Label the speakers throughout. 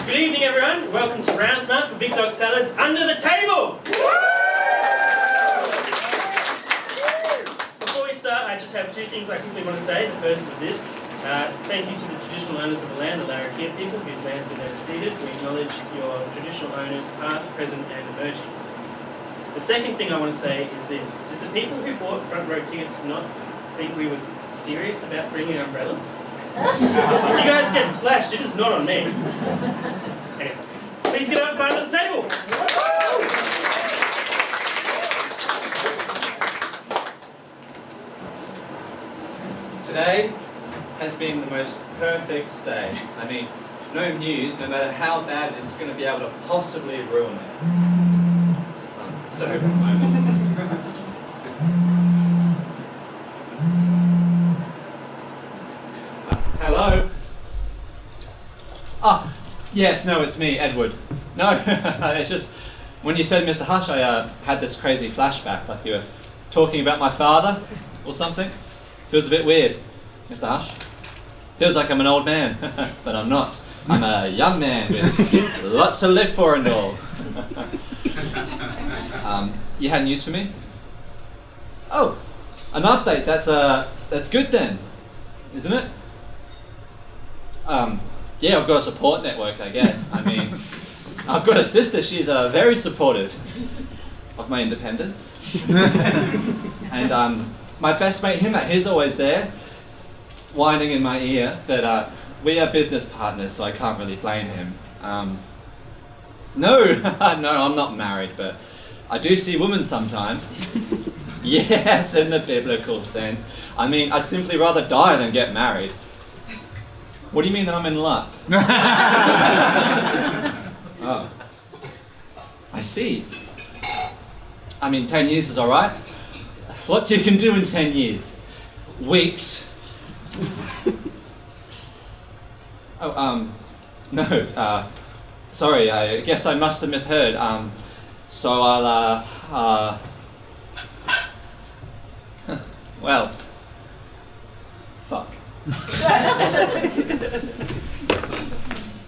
Speaker 1: Good evening, everyone. Welcome to Rounds Night for Big Dog Salads Under the Table. Before we start, I just have two things I quickly want to say. The first is this. Thank you to the traditional owners of the land, the Larrakia people, whose land's been never ceded. We acknowledge your traditional owners, past, present, and emerging. The second thing I want to say is this. Did the people who bought front row tickets not think we were serious about bringing umbrellas? If you guys get splashed, it is not on me. Anyway, please get up and find at the table.
Speaker 2: Today has been the most perfect day. I mean, no news, no matter how bad it is going to be able to possibly ruin it. So, hello? Ah, yes, no, it's me, Edward. No, it's just, when you said Mr. Hush, I had this crazy flashback, like you were talking about my father or something. Feels a bit weird, Mr. Hush. Feels like I'm an old man, but I'm not. I'm a young man with lots to live for and all. You had news for me? Oh, an update. That's good then, isn't it? Yeah, I've got a support network, I guess. I mean, I've got a sister. She's very supportive of my independence. And my best mate Himmat, he's always there, whining in my ear that we are business partners, so I can't really blame him. No, I'm not married, but I do see women sometimes. Yes, in the biblical sense. I mean, I'd simply rather die than get married. What do you mean that I'm in luck? Oh, I see. I mean, 10 years is all right. Lots you can do in 10 years. Weeks. Oh, no, sorry, I guess I must have misheard. So I'll, well, fuck.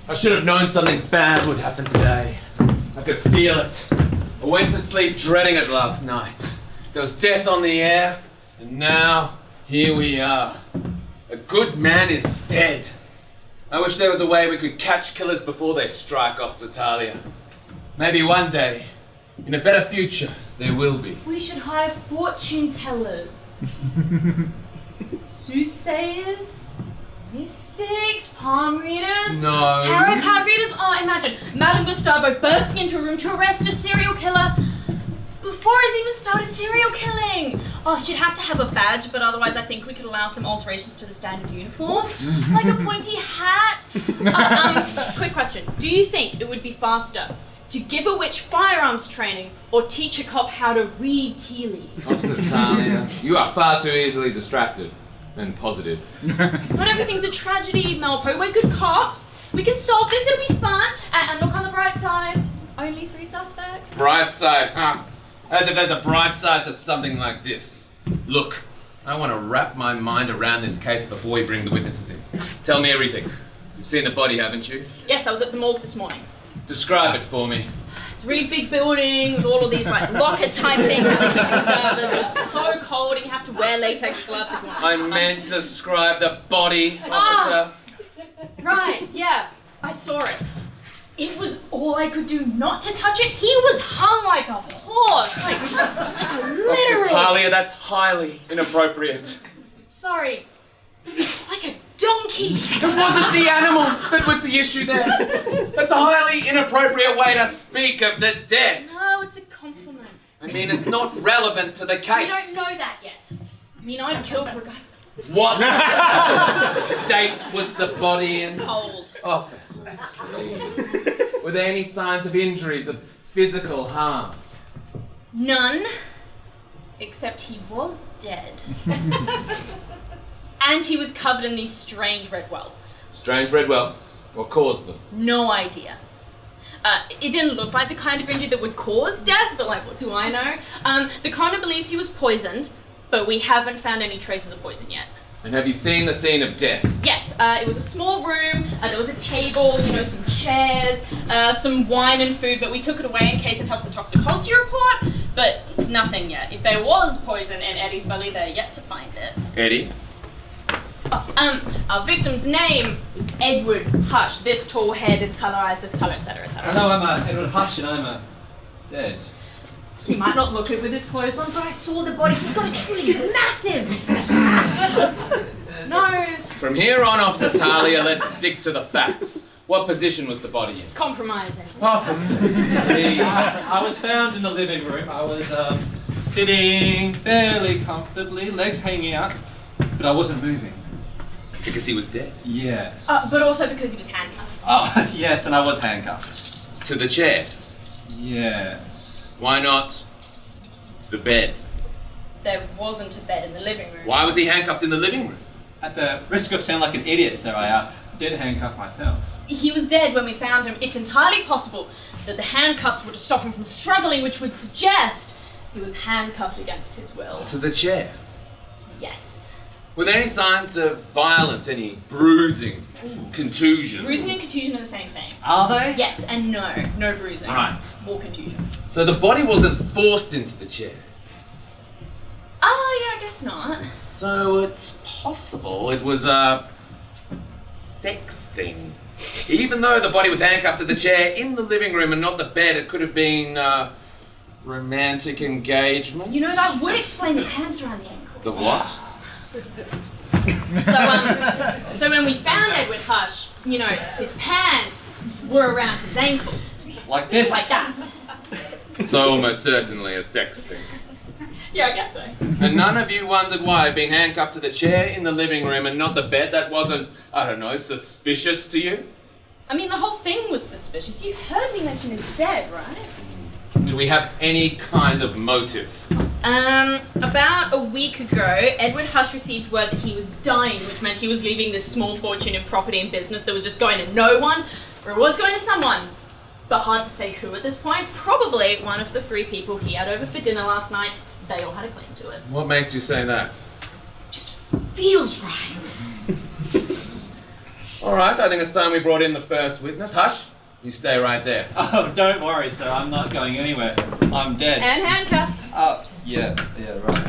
Speaker 3: I should have known something bad would happen today. I could feel it. I went to sleep dreading it last night. There was death on the air, and now here we are. A good man is dead. I wish there was a way we could catch killers before they strike off Thalia. Maybe one day, in a better future, there will be.
Speaker 4: We should hire fortune tellers, soothsayers, mystics, palm readers, tarot card readers. Oh, imagine Madame Gustavo bursting into a room to arrest a serial killer before he's even started serial killing. Oh, she'd have to have a badge, but otherwise I think we could allow some alterations to the standard uniform. Like a pointy hat. Quick question. Do you think it would be faster to give a witch firearms training or teach a cop how to read tea leaves?
Speaker 3: Officer Thalia, you are far too easily distracted and positive.
Speaker 4: Not everything's a tragedy, Melpo. We're good cops. We can solve this. It'll be fun. And look on the bright side. Only 3 suspects.
Speaker 3: Bright side, huh? As if there's a bright side to something like this. Look, I want to wrap my mind around this case before we bring the witnesses in. Tell me everything. You've seen the body, haven't you?
Speaker 4: Yes, I was at the morgue this morning.
Speaker 3: Describe it for me.
Speaker 4: It's a really big building with all of these like locker type things that they keep them down. It's so cold and you have to wear latex gloves if you want to
Speaker 3: I
Speaker 4: touch.
Speaker 3: meant describe the body, officer.
Speaker 4: Right, yeah, I saw it. It was all I could do not to touch it. He was hung like a horse, like literally.
Speaker 3: Officer Thalia, that's highly inappropriate.
Speaker 4: Sorry, like a donkey.
Speaker 3: It wasn't the animal that was the issue there. That's a highly inappropriate way to speak of the dead.
Speaker 4: No, it's a compliment.
Speaker 3: I mean, it's not relevant to the
Speaker 4: We
Speaker 3: case.
Speaker 4: don't know that yet. I mean, I'd kill for a guy
Speaker 3: What state was the body in?
Speaker 4: cold.
Speaker 3: Officer, please. Were there any signs of injuries, of physical harm?
Speaker 4: None, except he was dead. And he was covered in these strange red welts.
Speaker 3: Strange red welts. What caused them?
Speaker 4: No idea. It didn't look like the kind of injury that would cause death, but like, what do I know? The coroner believes he was poisoned, but we haven't found any traces of poison yet.
Speaker 3: And have you seen the scene of death?
Speaker 4: Yes, It was a small room, there was a table, some chairs, some wine and food, but we took it away in case it helps the toxicology report, but nothing yet. If there was poison in Eddie's belly, they're yet to find it.
Speaker 3: Eddie?
Speaker 4: Our victim's name was Edward Hush. This tall hair, this colour eyes, this colour, etc., etc.
Speaker 2: Hello, I'm Edward Hush and I'm dead.
Speaker 4: He might not look it with his clothes on, but I saw the body. He's got a truly massive nose.
Speaker 3: From here on, Officer Thalia, let's stick to the facts. What position was the body in?
Speaker 4: Compromising.
Speaker 3: Officer.
Speaker 2: I was found in the living room. I was sitting fairly comfortably, legs hanging out, but I wasn't moving.
Speaker 3: Because he was dead?
Speaker 2: Yes.
Speaker 4: But also because he was handcuffed.
Speaker 2: Oh, yes, and I was handcuffed.
Speaker 3: To the chair?
Speaker 2: Yes.
Speaker 3: Why not the bed?
Speaker 4: There wasn't a bed in the living room.
Speaker 3: Why was he handcuffed in the living room?
Speaker 2: At the risk of sounding like an idiot, sir, I did handcuff myself.
Speaker 4: He was dead when we found him. It's entirely possible that the handcuffs were to stop him from struggling, which would suggest he was handcuffed against his will.
Speaker 3: To the chair?
Speaker 4: Yes.
Speaker 3: Were there any signs of violence, any bruising, contusion?
Speaker 4: Bruising and contusion are the same thing.
Speaker 2: Are they?
Speaker 4: Yes and no. No bruising.
Speaker 3: Right.
Speaker 4: More contusion.
Speaker 3: So the body wasn't forced into the chair?
Speaker 4: Oh, yeah, I guess not.
Speaker 3: So it's possible it was a sex thing. Even though the body was handcuffed to the chair in the living room and not the bed, it could have been romantic engagement.
Speaker 4: That would explain the pants around the ankles.
Speaker 3: The what?
Speaker 4: So when we found Edward Hush, his pants were around his ankles.
Speaker 2: Like this?
Speaker 4: Like that.
Speaker 3: So almost certainly a sex thing.
Speaker 4: Yeah, I guess so.
Speaker 3: And none of you wondered why being handcuffed to the chair in the living room and not the bed, that wasn't, suspicious to you?
Speaker 4: I mean, the whole thing was suspicious. You heard me mention his dead, right?
Speaker 3: Do we have any kind of motive?
Speaker 4: About a week ago, Edward Hush received word that he was dying, which meant he was leaving this small fortune in property and business that was just going to no one, or it was going to someone. But hard to say who at this point. Probably one of the 3 people he had over for dinner last night. They all had a claim to it.
Speaker 3: What makes you say that?
Speaker 4: It just feels right.
Speaker 3: All right, I think it's time we brought in the first witness. Hush, you stay right there.
Speaker 2: Oh, don't worry, sir. I'm not going anywhere. I'm dead.
Speaker 4: And handcuffed.
Speaker 2: Oh, yeah, right.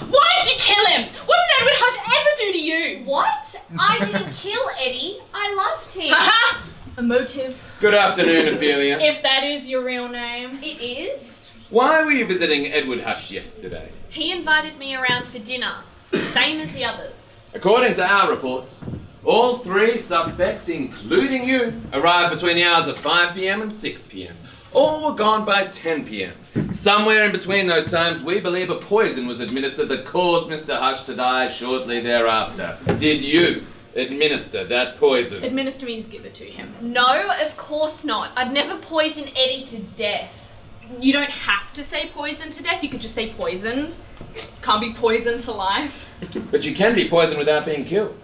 Speaker 4: Why did you kill him? What did Edward Hush ever do to you?
Speaker 5: What? I didn't kill Eddie. I loved him.
Speaker 4: Haha! A motive.
Speaker 3: Good afternoon, Ophelia.
Speaker 4: If that is your real name.
Speaker 5: It is?
Speaker 3: Why were you visiting Edward Hush yesterday?
Speaker 5: He invited me around for dinner, same as the others.
Speaker 3: According to our reports, all 3 suspects, including you, arrived between the hours of 5 p.m. and 6 p.m. All were gone by 10 p.m. Somewhere in between those times, we believe a poison was administered that caused Mr. Hush to die shortly thereafter. Did you administer that poison?
Speaker 4: Administer means give it to him.
Speaker 5: No, of course not. I'd never poison Eddie to death.
Speaker 4: You don't have to say poisoned to death, you could just say poisoned. Can't be poisoned to life.
Speaker 3: But you can be poisoned without being killed.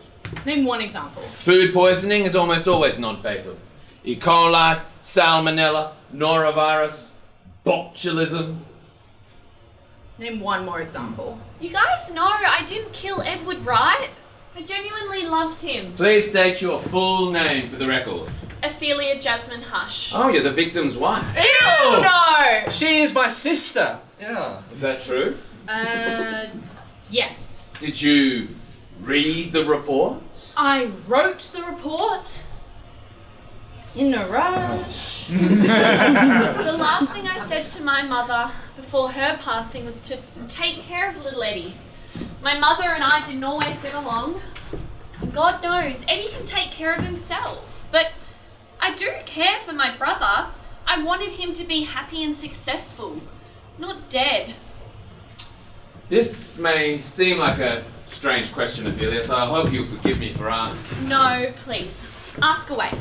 Speaker 4: Name one example.
Speaker 3: Food poisoning is almost always non-fatal. E. coli, salmonella, norovirus, botulism.
Speaker 4: Name one more example.
Speaker 5: You guys know I didn't kill Edward, right? I genuinely loved him.
Speaker 3: Please state your full name for the record.
Speaker 5: Ophelia Jasmine Hush.
Speaker 3: Oh, you're the victim's wife.
Speaker 4: Ew! No!
Speaker 2: She is my sister. Yeah.
Speaker 3: Is that true?
Speaker 4: Yes.
Speaker 3: Did you read the report?
Speaker 4: I wrote the report. In a rush.
Speaker 5: The last thing I said to my mother before her passing was to take care of little Eddie. My mother and I didn't always get along. God knows, Eddie can take care of himself. But I do care for my brother. I wanted him to be happy and successful, not dead.
Speaker 3: This may seem like a strange question, Ophelia, so I hope you'll forgive me for asking.
Speaker 5: No, please, ask away.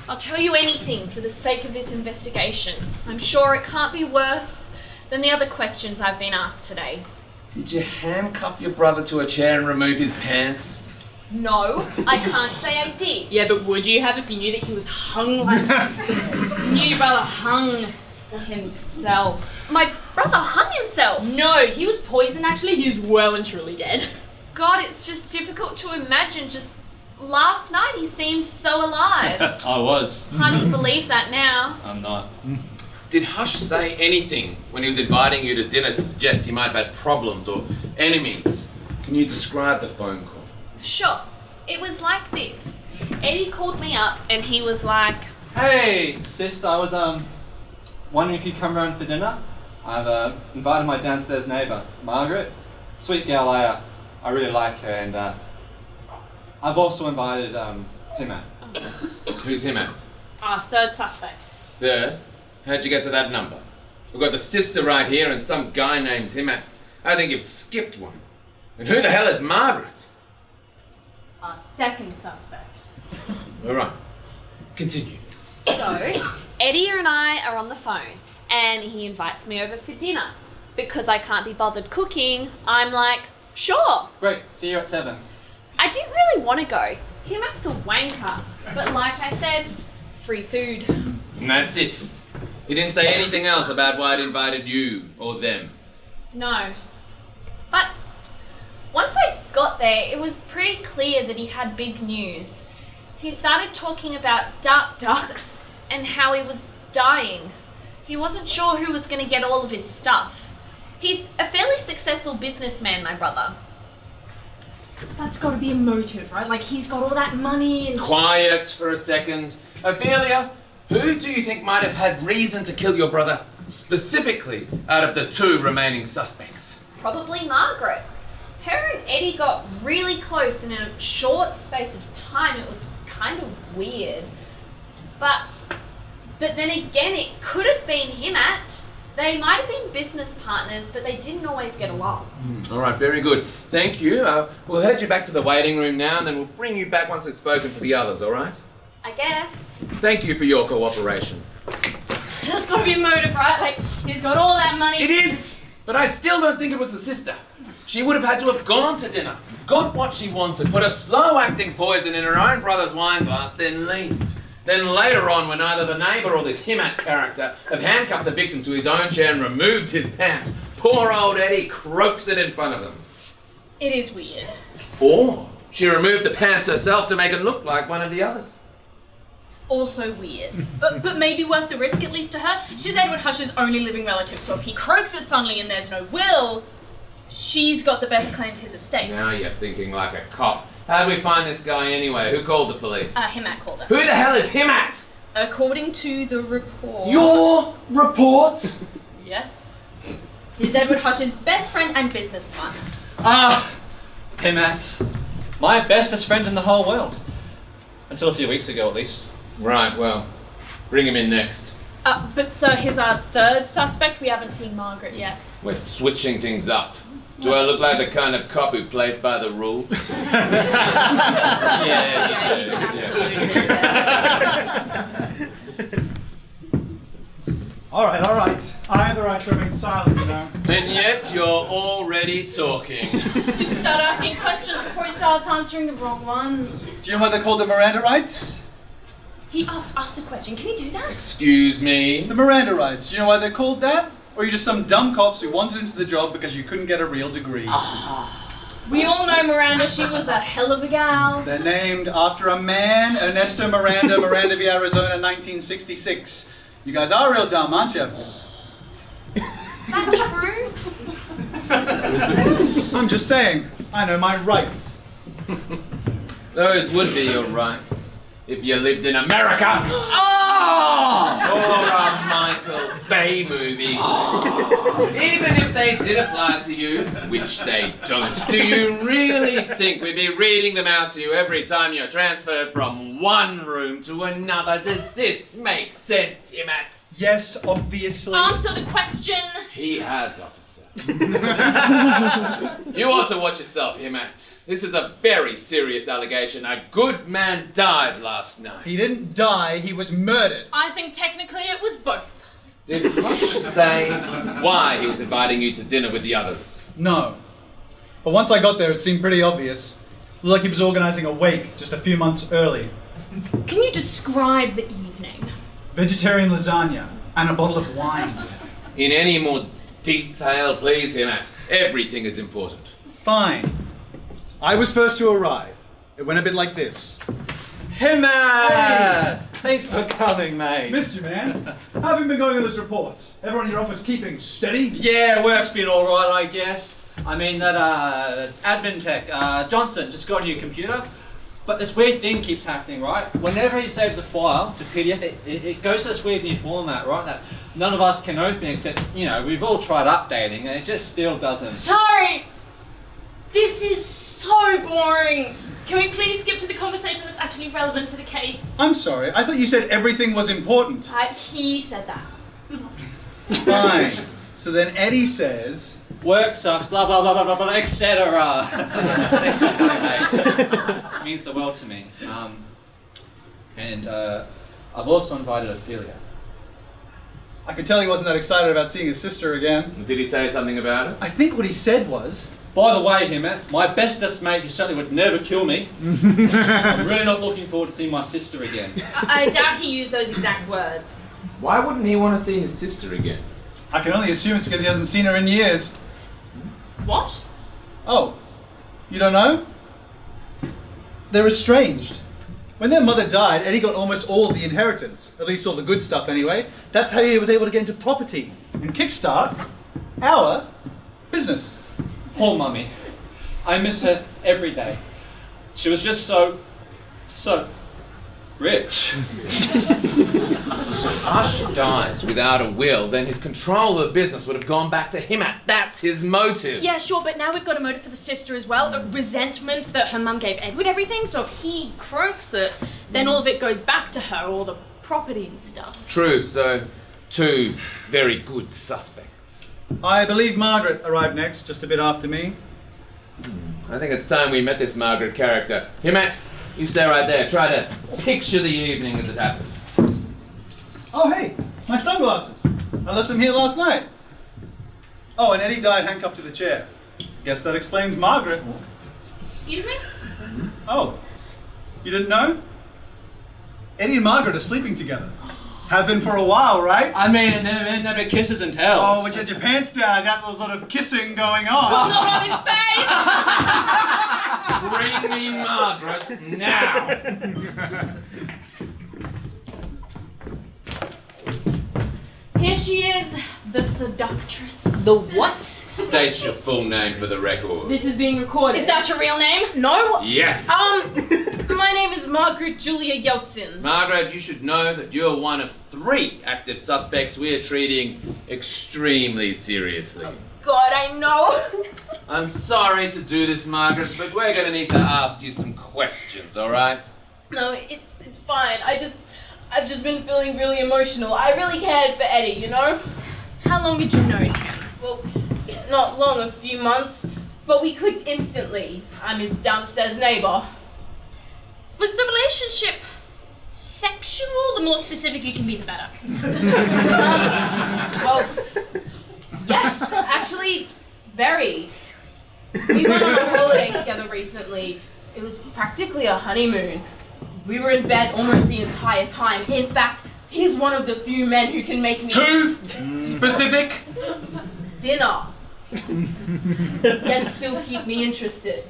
Speaker 5: I'll tell you anything for the sake of this investigation. I'm sure it can't be worse than the other questions I've been asked today.
Speaker 3: Did you handcuff your brother to a chair and remove his pants?
Speaker 5: No, I can't say I did.
Speaker 4: Yeah, but would you have if you knew that he was hung like you knew your brother hung himself?
Speaker 5: My brother hung himself.
Speaker 3: himself?
Speaker 4: No, he was poisoned actually. He's well and truly dead.
Speaker 5: God, it's just difficult to imagine. Just last night he seemed so alive.
Speaker 2: I was.
Speaker 5: Hard to believe that now.
Speaker 2: I'm not.
Speaker 3: Did Hush say anything when he was inviting you to dinner to suggest he might have had problems or enemies? Can you describe the phone call?
Speaker 5: Sure. It was like this. Eddie called me up and he was like,
Speaker 2: Hey, sis, I was wondering if you'd come round for dinner. I've invited my downstairs neighbour, Margaret. Sweet gal, I really like her, and I've also invited Himmat.
Speaker 3: Who's Himmat?
Speaker 4: Our third suspect.
Speaker 3: Third? How'd you get to that number? We've got the sister right here and some guy named Himmat. I think you've skipped one. And who the hell is Margaret?
Speaker 4: Our second suspect.
Speaker 3: All right. Continue.
Speaker 5: so Eddie and I are on the phone and he invites me over for dinner. Because I can't be bothered cooking, I'm like, sure.
Speaker 2: Great, see you at 7.
Speaker 5: I didn't really want to go. Himmat's a wanker. But like I said, free food.
Speaker 3: And that's it. He didn't say anything else about why I'd invited you or them.
Speaker 5: No. But once I got there, it was pretty clear that he had big news. He started talking about ducks and how he was dying. He wasn't sure who was going to get all of his stuff. He's a fairly successful businessman, my brother.
Speaker 4: That's got to be a motive, right? Like he's got all that money and...
Speaker 3: Quiet for a second. Ophelia, who do you think might have had reason to kill your brother, specifically out of the 2 remaining suspects?
Speaker 5: Probably Margaret. Her and Eddie got really close in a short space of time. It was kind of weird. But then again, it could have been Himmat. They might have been business partners, but they didn't always get along.
Speaker 3: All right, very good. Thank you. We'll head you back to the waiting room now, and then we'll bring you back once we've spoken to the others, all right?
Speaker 5: I guess.
Speaker 3: Thank you for your cooperation.
Speaker 4: There's got to be a motive, right? Like he's got all that money.
Speaker 3: It is! But I still don't think it was the sister. She would have had to have gone to dinner, got what she wanted, put a slow-acting poison in her own brother's wine glass, then leave. Then later on, when either the neighbour or this Himmat character have handcuffed the victim to his own chair and removed his pants, poor old Eddie croaks it in front of them.
Speaker 4: It is weird.
Speaker 3: Or she removed the pants herself to make it look like one of the others.
Speaker 4: Also weird. But maybe worth the risk, at least to her. She's Edward Hush's only living relative, so if he croaks it suddenly and there's no will, she's got the best claim to his estate.
Speaker 3: Now you're thinking like a cop. How'd we find this guy anyway? Who called the police?
Speaker 4: Himmat called us.
Speaker 3: Who the hell is Himmat?
Speaker 4: According to the report...
Speaker 3: Your report?
Speaker 4: Yes. He's Edward Hush's best friend and business partner.
Speaker 2: Himmat. My bestest friend in the whole world. Until a few weeks ago, at least.
Speaker 3: Right, well, bring him in next.
Speaker 4: But so he's our third suspect. We haven't seen Margaret yet.
Speaker 3: We're switching things up. Do I look like the kind of cop who plays by the rules?
Speaker 4: Yeah, you do absolutely.
Speaker 6: All right. I have the right to remain silent, you know.
Speaker 3: And yet you're already talking.
Speaker 4: You should start asking questions before he starts answering the wrong ones.
Speaker 6: Do you know why they're called the Miranda rights?
Speaker 4: He asked us a question. Can he do that?
Speaker 3: Excuse me?
Speaker 6: The Miranda rights. Do you know why they're called that? Or are you just some dumb cops who wanted into the job because you couldn't get a real degree?
Speaker 4: We all know Miranda. She was a hell of a gal.
Speaker 6: They're named after a man, Ernesto Miranda, Miranda v. Arizona, 1966. You guys are real dumb, aren't you?
Speaker 5: Is that true?
Speaker 6: I'm just saying, I know my rights.
Speaker 3: Those would be your rights if you lived in America. Or a Michael Bay movie. Even if they did apply to you, which they don't, do you really think we'd be reading them out to you every time you're transferred from one room to another? Does this make sense, Himmat?
Speaker 6: Yes, obviously.
Speaker 4: Answer the question.
Speaker 3: He has, officer. You ought to watch yourself, Himmat. This is a very serious allegation. A good man died last night.
Speaker 6: He didn't die, he was murdered.
Speaker 4: I think technically it was both.
Speaker 3: Did Hush say why he was inviting you to dinner with the others?
Speaker 6: No. But once I got there, it seemed pretty obvious. Looked like he was organising a wake just a few months early.
Speaker 4: Can you describe the evening?
Speaker 6: Vegetarian lasagna and a bottle of wine.
Speaker 3: In any more detail, please, Himmat. Everything is important.
Speaker 6: Fine. I was first to arrive. It went a bit like this.
Speaker 2: Himmat! Thanks for coming, mate.
Speaker 6: Missed you, man. How have you been going on this report? Everyone in your office keeping steady?
Speaker 2: Yeah, work's been alright, I guess. I mean, that admin tech, Johnson, just got a new computer. But this weird thing keeps happening, right? Whenever he saves a file to PDF, it goes to this weird new format, right? That none of us can open except, you know, we've all tried updating and it just still doesn't.
Speaker 4: Sorry! This is so boring. Can we please skip to the conversation that's actually relevant to the case?
Speaker 6: I'm sorry, I thought you said everything was important.
Speaker 4: He said that.
Speaker 6: Fine. So then Eddie says...
Speaker 2: Work sucks, blah blah blah blah blah, blah etc. Thanks for coming, mate. It means the world to me. And I've also invited Ophelia.
Speaker 6: I could tell he wasn't that excited about seeing his sister again.
Speaker 3: Did he say something about it?
Speaker 6: I think what he said was...
Speaker 2: By the way, Himmat, my bestest mate who certainly would never kill me. I'm really not looking forward to seeing my sister again.
Speaker 4: I doubt he used those exact words.
Speaker 3: Why wouldn't he want to see his sister again?
Speaker 6: I can only assume it's because he hasn't seen her in years.
Speaker 4: What?
Speaker 6: Oh, you don't know? They're estranged. When their mother died, Eddie got almost all of the inheritance. At least all the good stuff anyway. That's how he was able to get into property and kickstart our business.
Speaker 2: Poor mummy. I miss her every day. She was just so rich.
Speaker 3: Hush dies without a will, then his control of the business would have gone back to Himmat. That's his motive.
Speaker 4: Yeah, sure, but now we've got a motive for the sister as well. A resentment that her mum gave Edward everything, so if he croaks it, then all of it goes back to her, all the property and stuff.
Speaker 3: True, so two very good suspects.
Speaker 6: I believe Margaret arrived next, just a bit after me.
Speaker 3: I think it's time we met this Margaret character. Himmat, you stay right there. Try to picture the evening as it happens.
Speaker 6: Oh hey, my sunglasses. I left them here last night. Oh, and Eddie died handcuffed to the chair. Guess that explains Margaret.
Speaker 4: Excuse me?
Speaker 6: Oh, you didn't know? Eddie and Margaret are sleeping together. Have been for a while, right?
Speaker 2: I mean, it never kisses and tells.
Speaker 6: Oh, when you had your pants down, that little sort of kissing going on.
Speaker 4: Well, not on his face!
Speaker 3: Bring me Margaret now.
Speaker 4: Here she is, the seductress.
Speaker 7: The what?
Speaker 3: State your full name for the record.
Speaker 4: This is being recorded.
Speaker 7: Is that your real name? No.
Speaker 3: Yes.
Speaker 7: My name is Margaret Julia Yeltsin.
Speaker 3: Margaret, you should know that you're one of 3 active suspects we're treating extremely seriously.
Speaker 7: God, I know.
Speaker 3: I'm sorry to do this, Margaret, but we're going to need to ask you some questions, all right?
Speaker 7: No, it's fine. I've just been feeling really emotional. I really cared for Eddie, you know?
Speaker 4: How long did you know him?
Speaker 7: Well, not long, a few months, but we clicked instantly. I'm his downstairs neighbor.
Speaker 4: Was the relationship sexual? The more specific you can be, the better.
Speaker 7: Well, yes, actually, very. We went on a holiday together recently. It was practically a honeymoon. We were in bed almost the entire time. In fact, he's one of the few men who can make me...
Speaker 3: 2 specific?
Speaker 7: Dinner. Yet still keep me interested.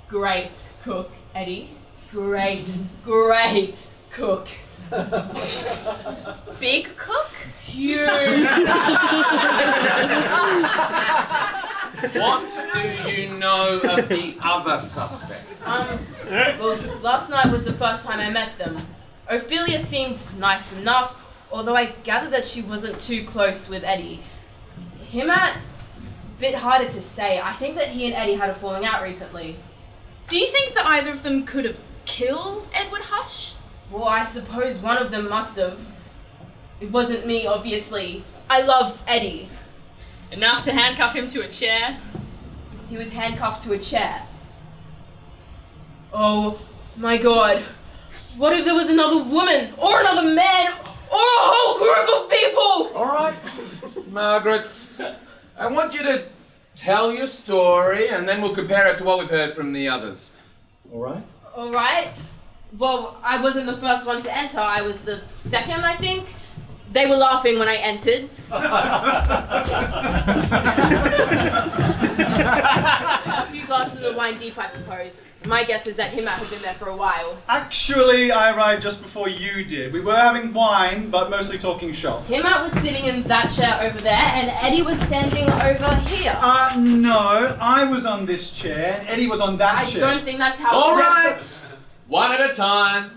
Speaker 7: Great cook, Eddie. Great cook.
Speaker 4: Big cook?
Speaker 7: Huge.
Speaker 3: What do you know of the other suspects?
Speaker 7: Well, last night was the first time I met them. Ophelia seemed nice enough, although I gathered that she wasn't too close with Eddie. Himmat, bit harder to say. I think that he and Eddie had a falling out recently.
Speaker 4: Do you think that either of them could have killed Edward Hush?
Speaker 7: Well, I suppose one of them must have. It wasn't me, obviously. I loved Eddie.
Speaker 4: Enough to handcuff him to a chair?
Speaker 7: He was handcuffed to a chair. Oh my God. What if there was another woman, or another man, or a whole group of people?
Speaker 3: All right, Margaret, I want you to tell your story and then we'll compare it to what we've heard from the others. All right?
Speaker 7: All right. Well, I wasn't the first one to enter. I was the second, I think. They were laughing when I entered. A few glasses of wine deep, I suppose. My guess is that Himmat had been there for a while.
Speaker 6: Actually, I arrived just before you did. We were having wine, but mostly talking shop.
Speaker 7: Himmat was sitting in that chair over there, and Eddie was standing over here.
Speaker 6: No, I was on this chair, and Eddie was on that chair.
Speaker 7: I don't think that's how
Speaker 3: All
Speaker 7: it
Speaker 3: right!
Speaker 7: works.
Speaker 3: One at a time.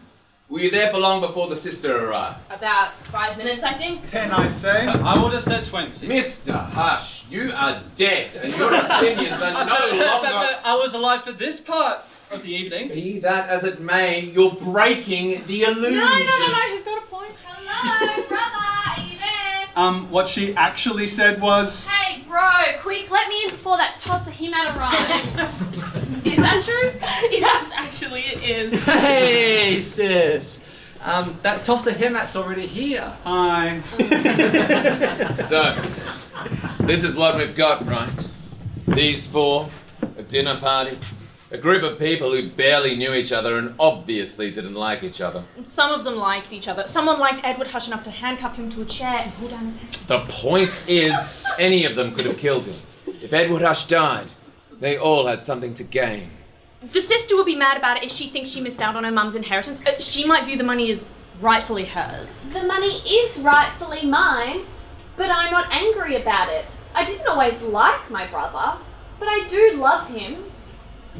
Speaker 3: Were you there for long before the sister arrived?
Speaker 7: About 5 minutes, I think.
Speaker 6: 10, I'd say.
Speaker 2: I would have said 20.
Speaker 3: Mr. Hush, you are dead, and your opinions are no longer...
Speaker 2: I was alive for this part of the evening.
Speaker 3: Be that as it may, you're breaking the illusion.
Speaker 7: No, he's got a point.
Speaker 5: Hello, brother, are you there?
Speaker 6: What she actually said was...
Speaker 5: Hey, bro, quick, let me in before that toss of Himmat arrives.
Speaker 7: Is that true?
Speaker 4: Yes, actually it is.
Speaker 2: Hey, sis. That toss of Himmat's already here.
Speaker 6: Hi.
Speaker 3: So, this is what we've got, right? These four, a dinner party, a group of people who barely knew each other and obviously didn't like each other.
Speaker 4: Some of them liked each other. Someone liked Edward Hush enough to handcuff him to a chair and pull down his head.
Speaker 3: The point is, any of them could have killed him. If Edward Hush died, they all had something to gain.
Speaker 4: The sister would be mad about it if she thinks she missed out on her mum's inheritance. She might view the money as rightfully hers.
Speaker 5: The money is rightfully mine, but I'm not angry about it. I didn't always like my brother, but I do love him.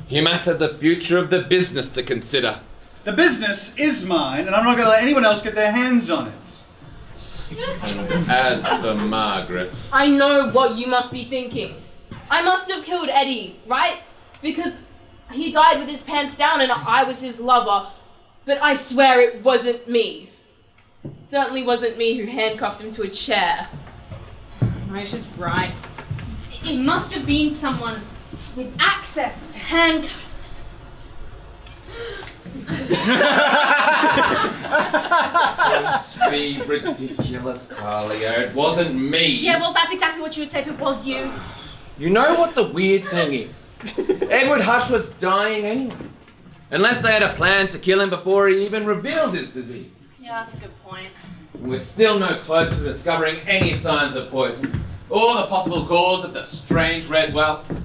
Speaker 3: Himmat had the future of the business to consider.
Speaker 6: The business is mine, and I'm not going to let anyone else get their hands on it.
Speaker 3: As for Margaret...
Speaker 7: I know what you must be thinking. I must have killed Eddie, right? Because he died with his pants down and I was his lover. But I swear it wasn't me. It certainly wasn't me who handcuffed him to a chair.
Speaker 4: Nyasha's right. It must have been someone with access to handcuffs.
Speaker 3: Don't be ridiculous, Thalia. It wasn't me.
Speaker 4: Yeah, well, that's exactly what you would say if it was you.
Speaker 3: You know what the weird thing is? Edward Hush was dying anyway. Unless they had a plan to kill him before he even revealed his disease.
Speaker 4: Yeah, that's a good point.
Speaker 3: We're still no closer to discovering any signs of poison, or the possible cause of the strange red welts.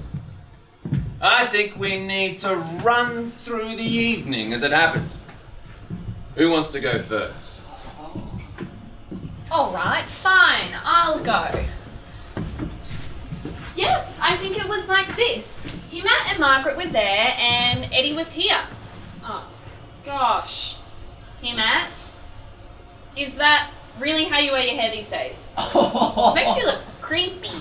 Speaker 3: I think we need to run through the evening as it happened. Who wants to go first?
Speaker 5: Alright, fine, I'll go. Yeah, I think it was like this. Himmat and Margaret were there and Eddie was here. Oh, gosh. Himmat, is that really how you wear your hair these days? Makes you look creepy.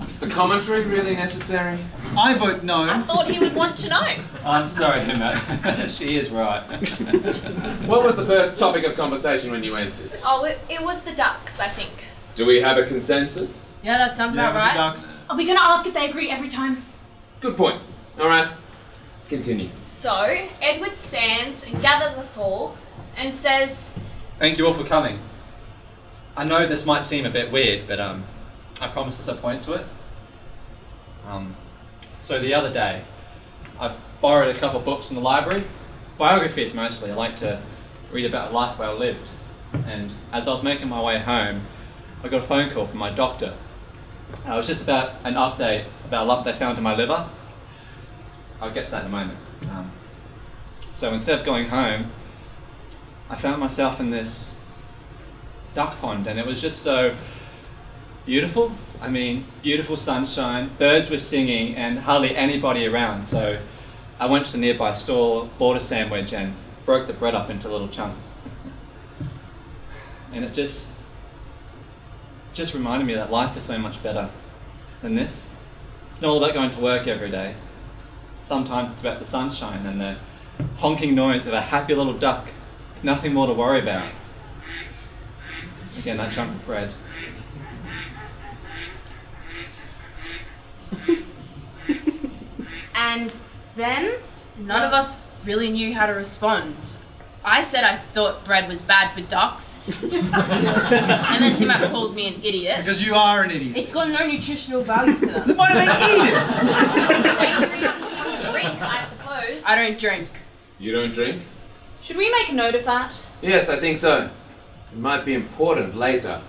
Speaker 3: Is the commentary really necessary?
Speaker 6: I vote no.
Speaker 5: I thought he would want to know.
Speaker 2: I'm sorry, Himmat. She is right.
Speaker 3: What was the first topic of conversation when you entered?
Speaker 5: Oh, it was the ducks, I think.
Speaker 3: Do we have a consensus?
Speaker 7: Yeah, that sounds about right.
Speaker 6: Ducks.
Speaker 4: Are we gonna ask if they agree every time?
Speaker 3: Good point. Alright, continue.
Speaker 5: So, Edward stands and gathers us all and says,
Speaker 2: Thank you all for coming. I know this might seem a bit weird, but I promise there's a point to it. So the other day, I borrowed a couple books from the library, biographies mostly. I like to read about a life well lived. And as I was making my way home, I got a phone call from my doctor. It was just about an update about a lump they found in my liver. I'll get to that in a moment. So instead of going home, I found myself in this duck pond, and it was just so beautiful. I mean, beautiful sunshine, birds were singing, and hardly anybody around. So I went to the nearby stall, bought a sandwich, and broke the bread up into little chunks. And it just reminded me that life is so much better than this. It's not all about going to work every day. Sometimes it's about the sunshine and the honking noise of a happy little duck with nothing more to worry about. Again, that chunk of bread.
Speaker 4: And then?
Speaker 7: None of us really knew how to respond. I said I thought bread was bad for ducks. And then Himmat called me an idiot.
Speaker 6: Because you are an idiot.
Speaker 7: It's got no nutritional value to them.
Speaker 6: Then why do they eat it?
Speaker 5: same reason people drink, I suppose.
Speaker 7: I don't drink.
Speaker 3: You don't drink?
Speaker 4: Should we make a note of that?
Speaker 3: Yes, I think so. It might be important later.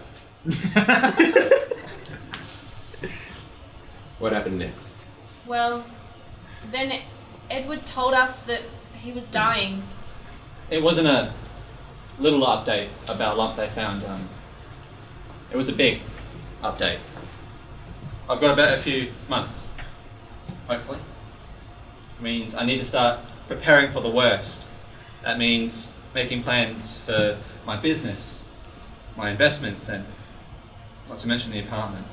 Speaker 3: What happened next?
Speaker 5: Well, then Edward told us that he was dying.
Speaker 2: It wasn't a little update about a lump they found. It was a big update. I've got about a few months, hopefully. It means I need to start preparing for the worst. That means making plans for my business, my investments, and not to mention the apartment.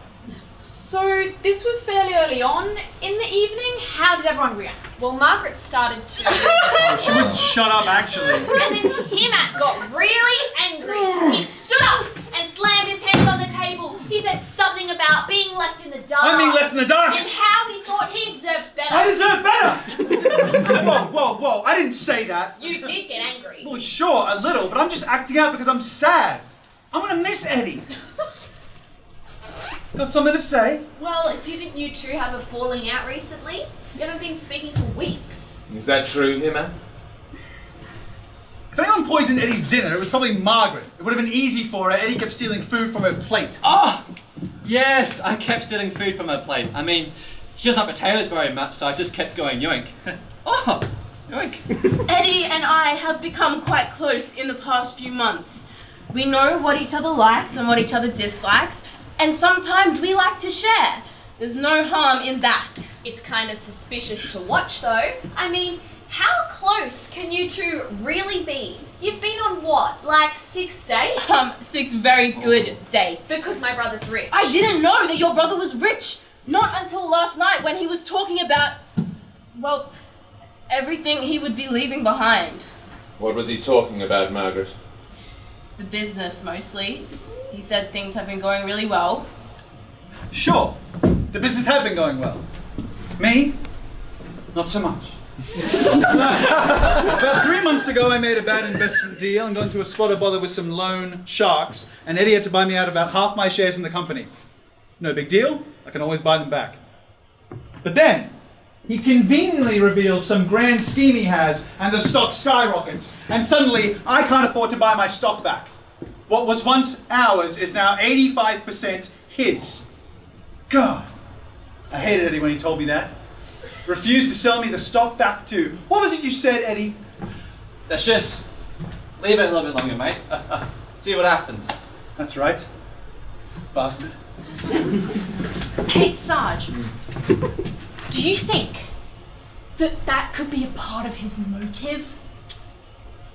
Speaker 4: So this was fairly early on in the evening. How did everyone react?
Speaker 5: Well, Margaret started to...
Speaker 6: Oh, she wouldn't shut up, actually.
Speaker 5: And then Himmat got really angry. He stood up and slammed his hands on the table. He said something about being left in the dark.
Speaker 6: I'm being left in the dark!
Speaker 5: And how he thought he deserved better.
Speaker 6: I deserve better! Whoa, I didn't say that.
Speaker 5: You did get angry.
Speaker 6: Well, sure, a little, but I'm just acting out because I'm sad. I'm gonna miss Eddie. Got something to say?
Speaker 5: Well, didn't you two have a falling out recently? You haven't been speaking for weeks.
Speaker 3: Is that true, Himmat?
Speaker 6: If anyone poisoned Eddie's dinner, it was probably Margaret. It would have been easy for her. Eddie kept stealing food from her plate.
Speaker 2: Oh! Yes, I kept stealing food from her plate. I mean, she doesn't like potatoes very much, so I just kept going yoink. Oh! Yoink.
Speaker 7: Eddie and I have become quite close in the past few months. We know what each other likes and what each other dislikes, and sometimes we like to share. There's no harm in that.
Speaker 5: It's kind of suspicious to watch, though. I mean, how close can you two really be? You've been on what, like 6 dates?
Speaker 7: 6 very good dates.
Speaker 5: Because my brother's rich.
Speaker 7: I didn't know that your brother was rich. Not until last night when he was talking about, well, everything he would be leaving behind.
Speaker 3: What was he talking about, Margaret?
Speaker 7: The business, mostly. He said things have been going really well.
Speaker 6: Sure, the business had been going well. Me, not so much. About 3 months ago, I made a bad investment deal and got into a spot of bother with some loan sharks, and Eddie had to buy me out about half my shares in the company. No big deal, I can always buy them back. But then, he conveniently reveals some grand scheme he has, and the stock skyrockets, and suddenly, I can't afford to buy my stock back. What was once ours is now 85% his. God, I hated Eddie when he told me that. Refused to sell me the stock back too. What was it you said, Eddie?
Speaker 2: Let's just leave it a little bit longer, mate. See what happens.
Speaker 6: That's right. Bastard.
Speaker 4: Hey, Sarge, do you think that could be a part of his motive?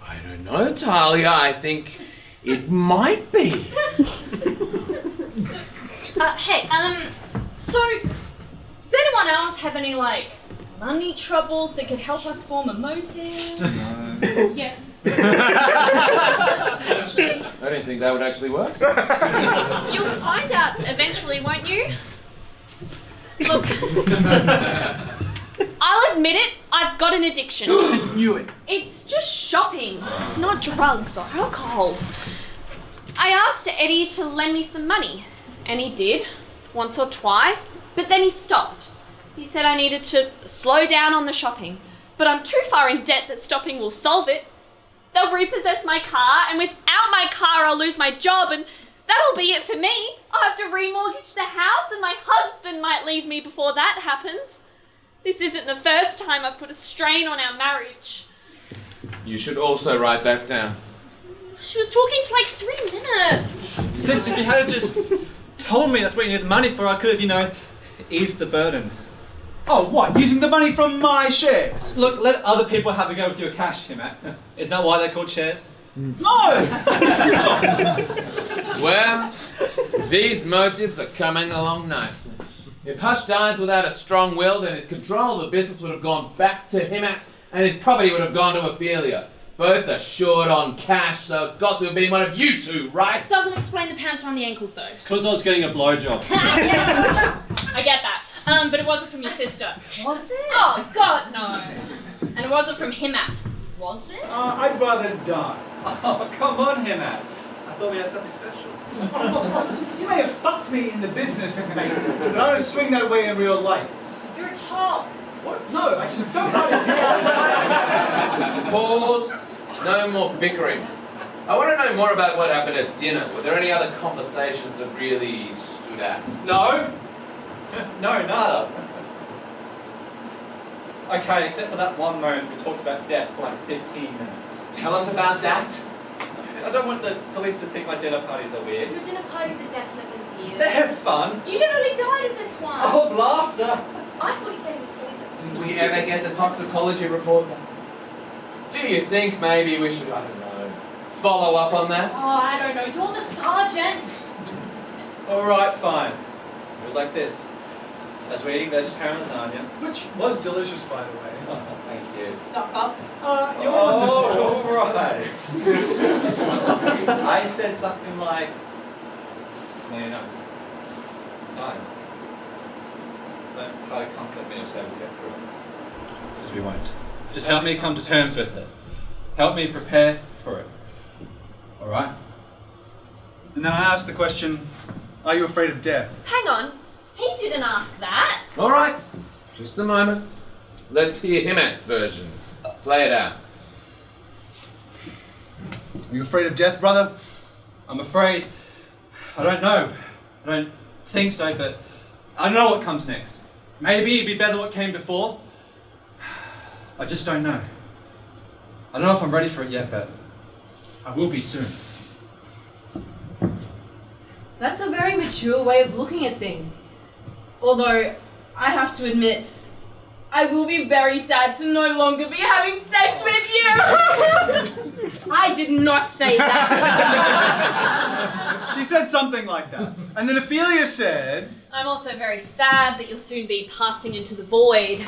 Speaker 3: I don't know, Thalia. I think it might be.
Speaker 4: Hey, so does anyone else have any, like, money troubles that could help us form a motive?
Speaker 2: No.
Speaker 4: Yes.
Speaker 3: I don't think that would actually work.
Speaker 5: You'll find out eventually, won't you? Look, I'll admit it, I've got an addiction.
Speaker 6: I knew it.
Speaker 5: It's just shopping, not drugs or alcohol. I asked Eddie to lend me some money, and he did, once or twice, but then he stopped. He said I needed to slow down on the shopping, but I'm too far in debt that stopping will solve it. They'll repossess my car, and without my car I'll lose my job, and that'll be it for me. I'll have to remortgage the house, and my husband might leave me before that happens. This isn't the first time I've put a strain on our marriage.
Speaker 3: You should also write that down.
Speaker 4: She was talking for like 3 minutes.
Speaker 2: Sis, if you had just told me that's what you need the money for, I could have, eased the burden.
Speaker 6: Oh, what? Using the money from my shares?
Speaker 2: Look, let other people have a go with your cash, Himmat. Isn't that why they're called shares?
Speaker 6: No!
Speaker 3: Well, these motives are coming along nicely. If Hush dies without a strong will, then his control of the business would have gone back to Himmat, and his property would have gone to Ophelia. Both are short on cash, so it's got to have been one of you two, right?
Speaker 4: Doesn't explain the pants around the ankles, though.
Speaker 2: It's because I was getting a blowjob.
Speaker 4: I get that. But it wasn't from your sister. Was it? Oh, God, no. And it wasn't from Himmat. Was it?
Speaker 6: I'd rather die.
Speaker 8: Oh, come on, Himmat. I thought we had something special.
Speaker 6: You may have fucked me in the business, mate, but I don't swing that way in real life.
Speaker 4: You're tall.
Speaker 6: What? No, I just don't like it.
Speaker 3: Pause. No more bickering. I want to know more about what happened at dinner. Were there any other conversations that really stood out?
Speaker 8: No. No, nada. Okay, except for that one moment we talked about death for like 15 minutes.
Speaker 3: Tell us about that.
Speaker 8: I don't want the police to think my dinner parties are weird.
Speaker 5: Your dinner parties are definitely weird.
Speaker 8: They're fun.
Speaker 5: You literally died at this one.
Speaker 8: Oh, of laughter.
Speaker 5: I thought you said it was poison.
Speaker 3: Did we ever get the toxicology report back? Do you think maybe we should, I don't know, follow up on that?
Speaker 5: Oh, I don't know. You're the sergeant.
Speaker 8: Alright, fine. It was like this. As we eat vegetarian lasagna.
Speaker 6: Which was delicious, by the way.
Speaker 8: Oh, thank you.
Speaker 7: Sucker.
Speaker 6: You want to talk.
Speaker 8: Alright. I said something like, no, you know. No. Don't try to comfort me or say we'll get through it.
Speaker 2: Because we won't. Just help me come to terms with it. Help me prepare for it. Alright?
Speaker 6: And then I asked the question, are you afraid of death?
Speaker 5: Hang on. He didn't ask that.
Speaker 3: All right, just a moment. Let's hear Himmat's version. Play it out.
Speaker 6: Are you afraid of death, brother?
Speaker 2: I'm afraid. I don't know. I don't think so, but I don't know what comes next. Maybe it'd be better what came before. I just don't know. I don't know if I'm ready for it yet, but I will be soon.
Speaker 7: That's a very mature way of looking at things. Although, I have to admit, I will be very sad to no longer be having sex with you! I did not say that.
Speaker 6: She said something like that. And then Ophelia said,
Speaker 5: I'm also very sad that you'll soon be passing into the void.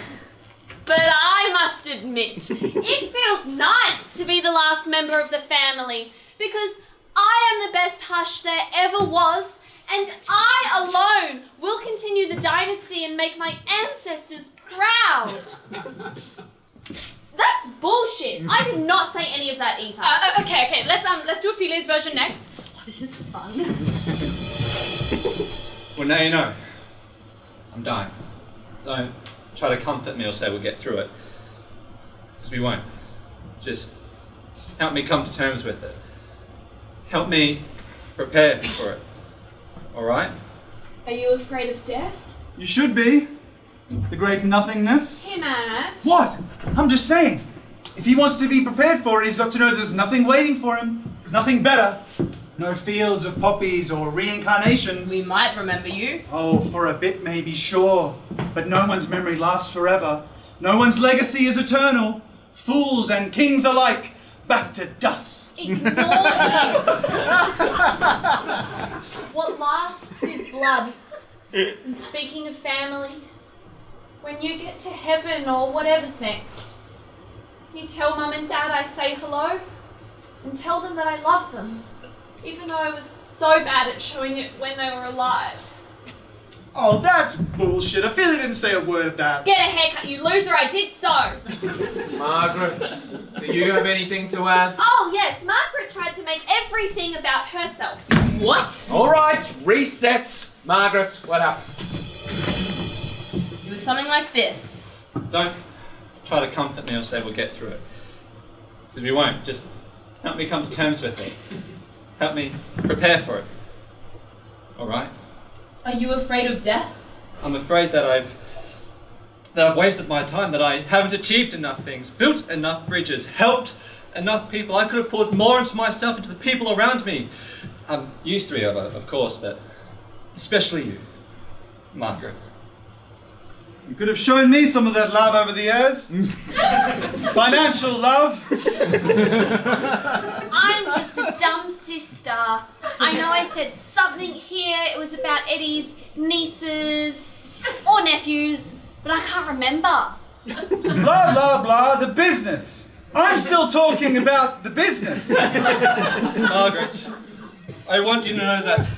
Speaker 5: But I must admit, it feels nice to be the last member of the family because I am the best hush there ever was, and I alone will continue the dynasty and make my ancestors proud. That's bullshit. I did not say any of that either. Okay. Let's do Ophelia's version next. Oh, this is fun.
Speaker 2: Well, now you know. I'm dying. Don't try to comfort me or say we'll get through it. Because we won't. Just help me come to terms with it. Help me prepare for it. Alright?
Speaker 5: Are you afraid of death?
Speaker 6: you should be. The great nothingness.
Speaker 5: Himmat.
Speaker 6: What? I'm just saying. If he wants to be prepared for it, he's got to know there's nothing waiting for him. Nothing better. No fields of poppies or reincarnations.
Speaker 7: We might remember you.
Speaker 6: Oh, for a bit maybe, sure. But no one's memory lasts forever. No one's legacy is eternal. Fools and kings alike, back to dust.
Speaker 5: Ignore him. What lasts is blood. And speaking of family, when you get to heaven or whatever's next, you tell Mum and Dad I say hello and tell them that I love them, even though I was so bad at showing it when they were alive.
Speaker 6: Oh, that's bullshit. Ophelia didn't say a word of that.
Speaker 5: Get a haircut, you loser, I did so!
Speaker 3: Margaret, do you have anything to add?
Speaker 5: Oh yes, Margaret tried to make everything about herself.
Speaker 7: What?
Speaker 3: All right, reset. Margaret, what happened?
Speaker 7: It was something like this.
Speaker 2: Don't try to comfort me or say we'll get through it. Because we won't. Just help me come to terms with it. Help me prepare for it. Alright?
Speaker 7: Are you afraid of death?
Speaker 2: I'm afraid that I've wasted my time, that I haven't achieved enough things, built enough bridges, helped enough people. I could have poured more into myself, into the people around me. You three of course, but especially you, Margaret.
Speaker 6: You could have shown me some of that love over the years. Financial love.
Speaker 5: I'm just a dumb sister. I know I said something here, it was about Eddie's nieces or nephews, but I can't remember.
Speaker 6: Blah, blah, blah, the business. I'm still talking about the business.
Speaker 2: Margaret, I want you to know that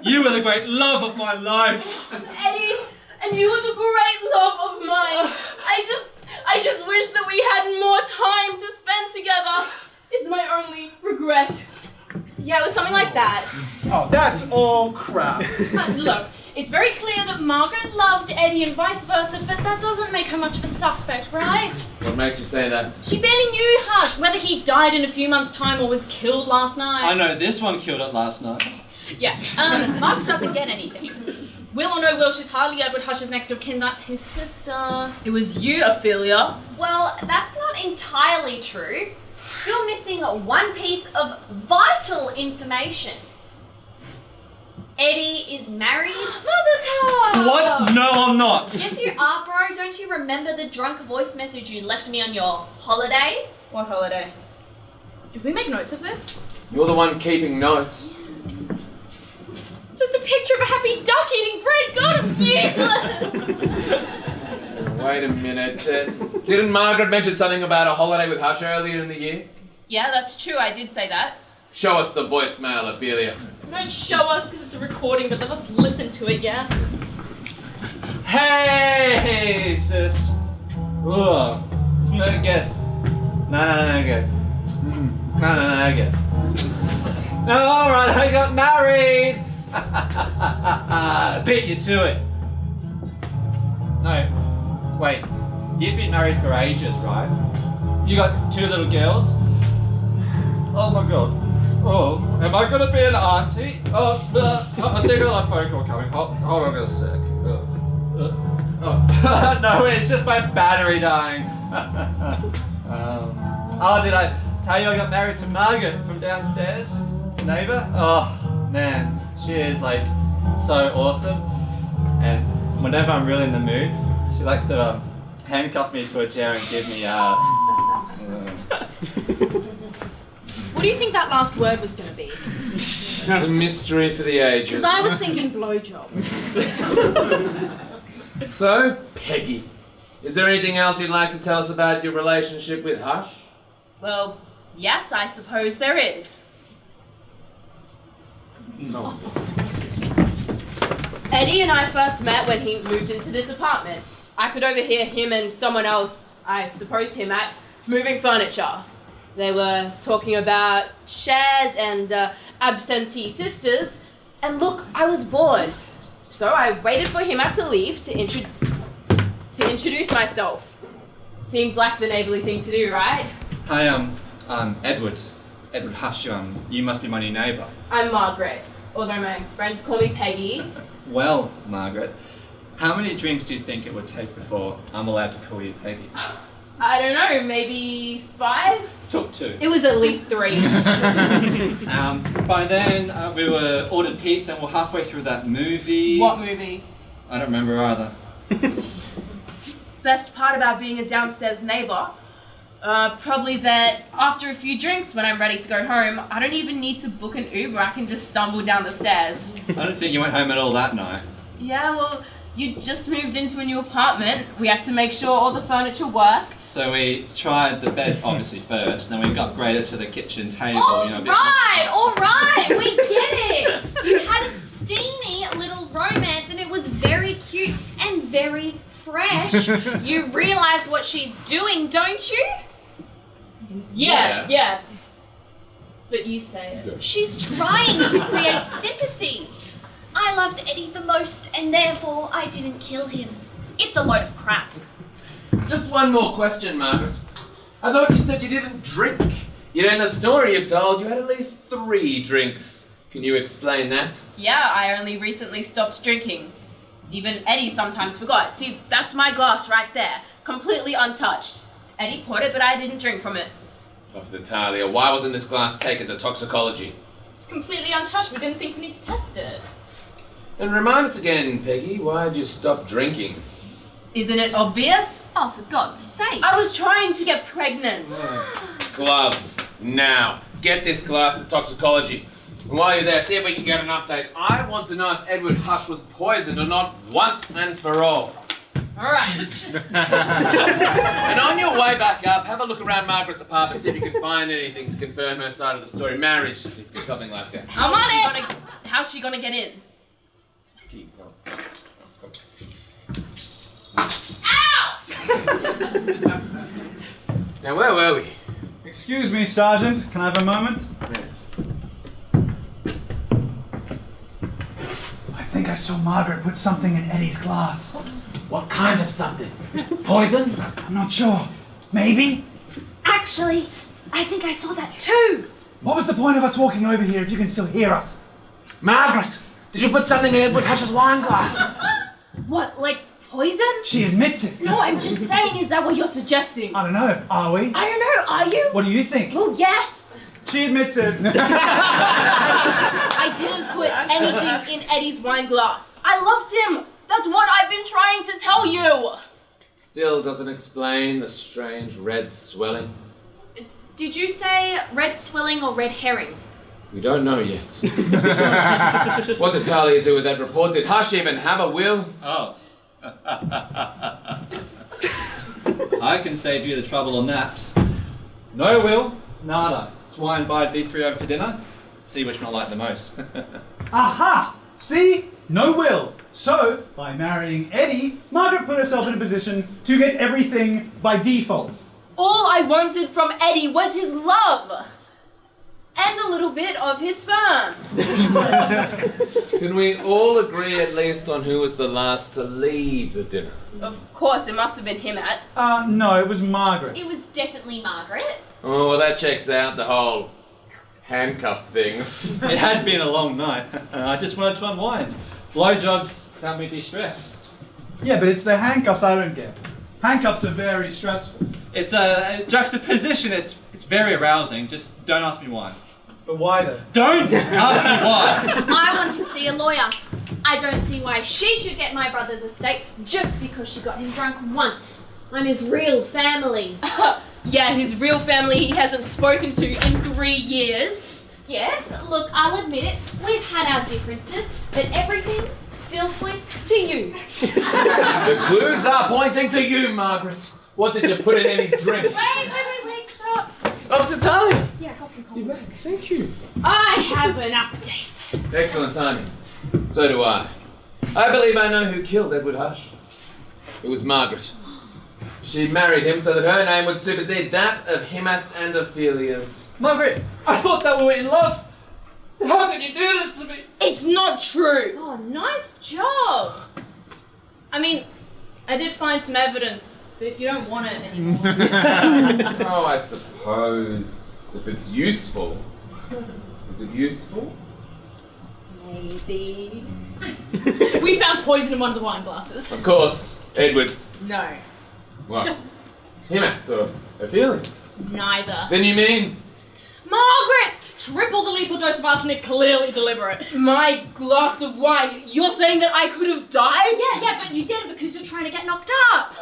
Speaker 2: you were the great love of my life.
Speaker 7: Eddie, and you were the great love of mine. I just wish that we had more time to spend together. It's my only regret. Yeah, it was something like that.
Speaker 6: Oh, that's all crap.
Speaker 7: Look,
Speaker 4: It's very clear that Margaret loved Eddie and vice versa, but that doesn't make her much of a suspect, right?
Speaker 3: What makes you say that?
Speaker 4: She barely knew Hush, whether he died in a few months' time or was killed last night.
Speaker 2: I know this one killed it last night.
Speaker 4: Yeah, Mark doesn't get anything. Will or no will, she's hardly Edward Hush's next of kin, that's his sister.
Speaker 7: It was you, Ophelia.
Speaker 5: Well, that's not entirely true. You're missing one piece of vital information. Eddie is married.
Speaker 2: What? No, I'm not.
Speaker 5: Yes, you are, bro. Don't you remember the drunk voice message you left me on your holiday?
Speaker 4: What holiday? Did we make notes of this?
Speaker 3: You're the one keeping notes.
Speaker 4: It's just a picture of a happy duck eating bread. God, I'm useless!
Speaker 3: Wait a minute. Didn't Margaret mention something about a holiday with Hush earlier in the year?
Speaker 7: Yeah, that's true, I did say that.
Speaker 3: Show us the voicemail, Ophelia.
Speaker 4: Don't show us because it's a recording, but let us listen to it, yeah?
Speaker 2: Hey, sis. Ugh. No, guess. No, guess. No, guess. No, alright, I got married! Beat you to it. No, wait. You've been married for ages, right? You got 2 little girls? Oh my god. Oh, am I gonna be an auntie? I think I have a phone call coming. Hold on a sec. No, it's just my battery dying. Did I tell you I got married to Margaret from downstairs? Neighbour? Oh, man. She is like so awesome. And whenever I'm really in the mood, she likes to handcuff me to a chair and give me
Speaker 4: What do you think that last word was going to be?
Speaker 3: It's a mystery for the ages.
Speaker 4: Because I was thinking blowjob.
Speaker 3: So, Peggy, is there anything else you'd like to tell us about your relationship with Hush?
Speaker 7: Well, yes, I suppose there is.
Speaker 3: No.
Speaker 7: Eddie and I first met when he moved into this apartment. I could overhear him and someone else, I suppose Himmat, moving furniture. They were talking about shares and absentee sisters, and look, I was bored. So I waited for Himmat to leave to introduce myself. Seems like the neighbourly thing to do, right?
Speaker 2: Hi, Edward. Edward Hush, you must be my new neighbour.
Speaker 7: I'm Margaret, although my friends call me Peggy.
Speaker 2: Well, Margaret, how many drinks do you think it would take before I'm allowed to call you Peggy?
Speaker 7: I don't know, maybe 5?
Speaker 2: Took 2.
Speaker 7: It was at least 3.
Speaker 2: By then, we were ordered pizza and we're halfway through that movie.
Speaker 7: What movie?
Speaker 2: I don't remember either.
Speaker 7: Best part about being a downstairs neighbour? Probably that after a few drinks, when I'm ready to go home, I don't even need to book an Uber, I can just stumble down the stairs.
Speaker 2: I don't think you went home at all that night.
Speaker 7: Yeah, well, you just moved into a new apartment. We had to make sure all the furniture worked.
Speaker 2: So we tried the bed obviously first, then we upgraded to the kitchen table.
Speaker 5: All
Speaker 2: a bit
Speaker 5: right, we get it. You had a steamy little romance and it was very cute and very fresh. You realise what she's doing, don't you?
Speaker 4: Yeah. But you say it.
Speaker 5: She's trying to create sympathy. I loved Eddie the most and therefore I didn't kill him. It's a load of crap.
Speaker 3: Just one more question, Margaret. I thought you said you didn't drink. Yet in the story you told, you had at least 3 drinks. Can you explain that?
Speaker 7: Yeah, I only recently stopped drinking. Even Eddie sometimes forgot. See, that's my glass right there, completely untouched. Eddie poured it, but I didn't drink from it.
Speaker 3: Officer Thalia, why wasn't this glass taken to toxicology?
Speaker 4: It's completely untouched. We didn't think we need to test it.
Speaker 3: And remind us again, Peggy, why did you stop drinking?
Speaker 7: Isn't it obvious?
Speaker 5: Oh, for God's sake.
Speaker 7: I was trying to get pregnant.
Speaker 3: Gloves, now. Get this glass to toxicology. And while you're there, see if we can get an update. I want to know if Edward Hush was poisoned or not once and for all.
Speaker 4: Alright.
Speaker 3: And on your way back up, have a look around Margaret's apartment, see if you can find anything to confirm her side of the story. Marriage certificate, something like that.
Speaker 4: I'm on it.
Speaker 7: How's she gonna get in?
Speaker 3: Keys, no. Now, where were we?
Speaker 6: Excuse me, Sergeant. Can I have a moment? I think I saw Margaret put something in Eddie's glass.
Speaker 3: What kind of something? Poison?
Speaker 6: I'm not sure. Maybe?
Speaker 4: Actually, I think I saw that too.
Speaker 6: What was the point of us walking over here if you can still hear us?
Speaker 3: Margaret, did you put something in Edward Hush's wine glass?
Speaker 4: What, like poison?
Speaker 6: She admits it.
Speaker 7: No, I'm just saying, is that what you're suggesting?
Speaker 6: I don't know. Are we?
Speaker 4: I don't know, are you?
Speaker 6: What do you think?
Speaker 4: Well, yes.
Speaker 6: She admits it.
Speaker 7: I didn't put anything in Eddie's wine glass. I loved him. That's what I've been trying to tell you.
Speaker 3: Still doesn't explain the strange red swelling.
Speaker 5: Did you say red swelling or red herring?
Speaker 3: We don't know yet. What did Thalia do with that report? Did Hush even have a will?
Speaker 8: Oh. I can save you the trouble on that. No will, nada. That's why I invited these three over for dinner. See which one I like the most.
Speaker 6: Aha! See? No will. So, by marrying Eddie, Margaret put herself in a position to get everything by default.
Speaker 7: All I wanted from Eddie was his love. And a little bit of his sperm.
Speaker 3: Can we all agree at least on who was the last to leave the dinner?
Speaker 7: Of course, it must have been Himmat.
Speaker 6: No, it was Margaret.
Speaker 5: It was definitely Margaret.
Speaker 3: Oh, well that checks out the whole handcuff thing.
Speaker 8: It had been a long night. I just wanted to unwind. Blowjobs found me de-stressed.
Speaker 6: Yeah, but it's the handcuffs I don't get. Handcuffs are very stressful.
Speaker 8: It's a juxtaposition. It's very arousing. Just don't ask me why.
Speaker 6: But why though?
Speaker 8: Don't ask me why.
Speaker 5: I want to see a lawyer. I don't see why she should get my brother's estate just because she got him drunk once. I'm his real family.
Speaker 7: Yeah, his real family he hasn't spoken to in 3 years.
Speaker 5: Yes, look, I'll admit it. We've had our differences, but everything still points to you.
Speaker 3: The clues are pointing to you, Margaret. What did you put in Eddie's drink?
Speaker 5: Wait, stop.
Speaker 3: Officer Thalia!
Speaker 5: Yeah, I've got some coffee.
Speaker 3: You're back, thank you.
Speaker 4: I have an update.
Speaker 3: Excellent timing. So do I. I believe I know who killed Edward Hush. It was Margaret. She married him so that her name would supersede that of Himmat's and Ophelia's.
Speaker 8: Margaret, I thought that we were in love. How could you do this to me?
Speaker 7: It's not true.
Speaker 4: Oh, nice job. I mean, I did find some evidence, but if you don't want it anymore.
Speaker 3: Oh, I suppose if it's useful. Is it useful?
Speaker 4: Maybe. We found poison in one of the wine glasses.
Speaker 3: Of course, Edward's.
Speaker 4: No,
Speaker 3: What? Himmat's or Ophelia's?
Speaker 4: neither.
Speaker 3: Then you mean?
Speaker 4: Margaret! Triple the lethal dose of arsenic, clearly deliberate.
Speaker 7: My glass of wine. You're saying that I could have died?
Speaker 4: Yeah, but you did it because you're trying to get knocked up.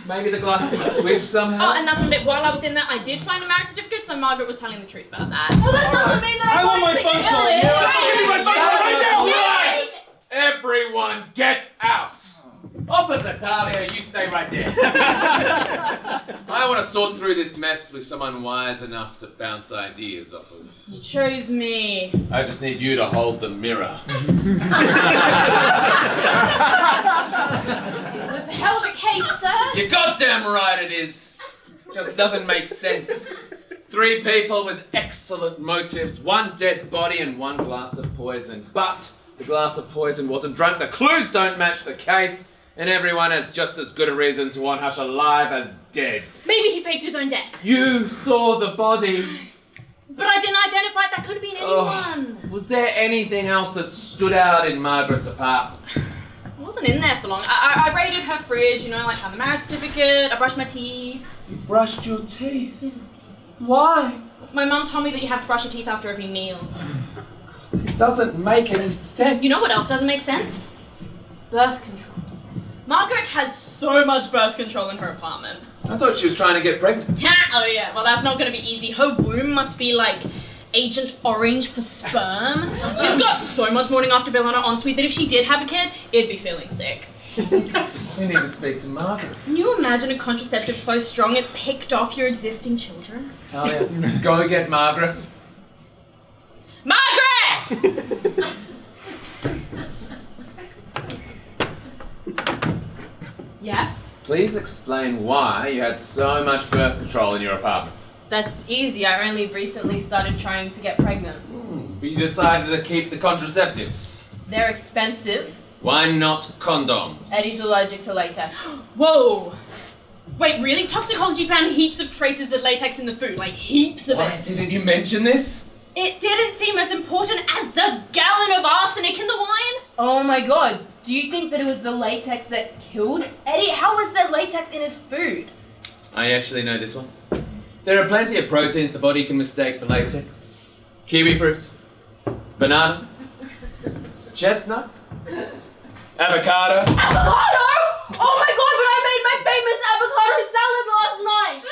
Speaker 3: Maybe the glasses were switched somehow?
Speaker 4: Oh, and that's what it. While I was in there, I did find a marriage certificate, so Margaret was telling the truth about that.
Speaker 7: Well, that doesn't mean that I
Speaker 6: want my
Speaker 7: wanted to
Speaker 6: phone
Speaker 7: kill
Speaker 6: call.
Speaker 7: it.
Speaker 6: Give me my phone call right now!
Speaker 3: Right! Everyone get out! Officer Thalia, you stay right there. I want to sort through this mess with someone wise enough to bounce ideas off of.
Speaker 4: You chose me.
Speaker 3: I just need you to hold the mirror.
Speaker 4: That's a hell of a case, sir.
Speaker 3: You're goddamn right it is. Just doesn't make sense. 3 people with excellent motives, 1 dead body and 1 glass of poison. But the glass of poison wasn't drunk, the clues don't match the case, and everyone has just as good a reason to want Hush alive as dead.
Speaker 4: Maybe he faked his own death.
Speaker 3: You saw the body.
Speaker 4: But I didn't identify it. That could have been anyone.
Speaker 3: Was there anything else that stood out in Margaret's apartment?
Speaker 4: I wasn't in there for long. I raided her fridge, you know, like found the marriage certificate, I brushed my teeth.
Speaker 3: You brushed your teeth? Why?
Speaker 4: My mum told me that you have to brush your teeth after every meals.
Speaker 3: It doesn't make any sense.
Speaker 4: You know what else doesn't make sense? Birth control. Margaret has so much birth control in her apartment.
Speaker 3: I thought she was trying to get pregnant.
Speaker 4: Oh yeah, well that's not gonna be easy. Her womb must be like Agent Orange for sperm. She's got so much morning after pill on her ensuite that if she did have a kid, it'd be feeling sick.
Speaker 3: You need to speak to Margaret.
Speaker 4: Can you imagine a contraceptive so strong it picked off your existing children?
Speaker 3: Thalia, go get Margaret.
Speaker 4: Margaret! Yes?
Speaker 3: Please explain why you had so much birth control in your apartment.
Speaker 7: That's easy. I only recently started trying to get pregnant.
Speaker 3: But you decided to keep the contraceptives.
Speaker 7: They're expensive.
Speaker 3: Why not condoms?
Speaker 7: Eddie's allergic to latex.
Speaker 4: Whoa! Wait, really? Toxicology found heaps of traces of latex in the food, like heaps of
Speaker 3: Why
Speaker 4: it.
Speaker 3: didn't you mention this?
Speaker 4: It didn't seem as important as the gallon of arsenic in the wine.
Speaker 7: Oh my god, do you think that it was the latex that killed Eddie? How was there latex in his food?
Speaker 3: I actually know this one. There are plenty of proteins the body can mistake for latex. Kiwi fruit, banana, chestnut, avocado.
Speaker 7: Avocado? Oh my god, but I made my famous avocado salad last night!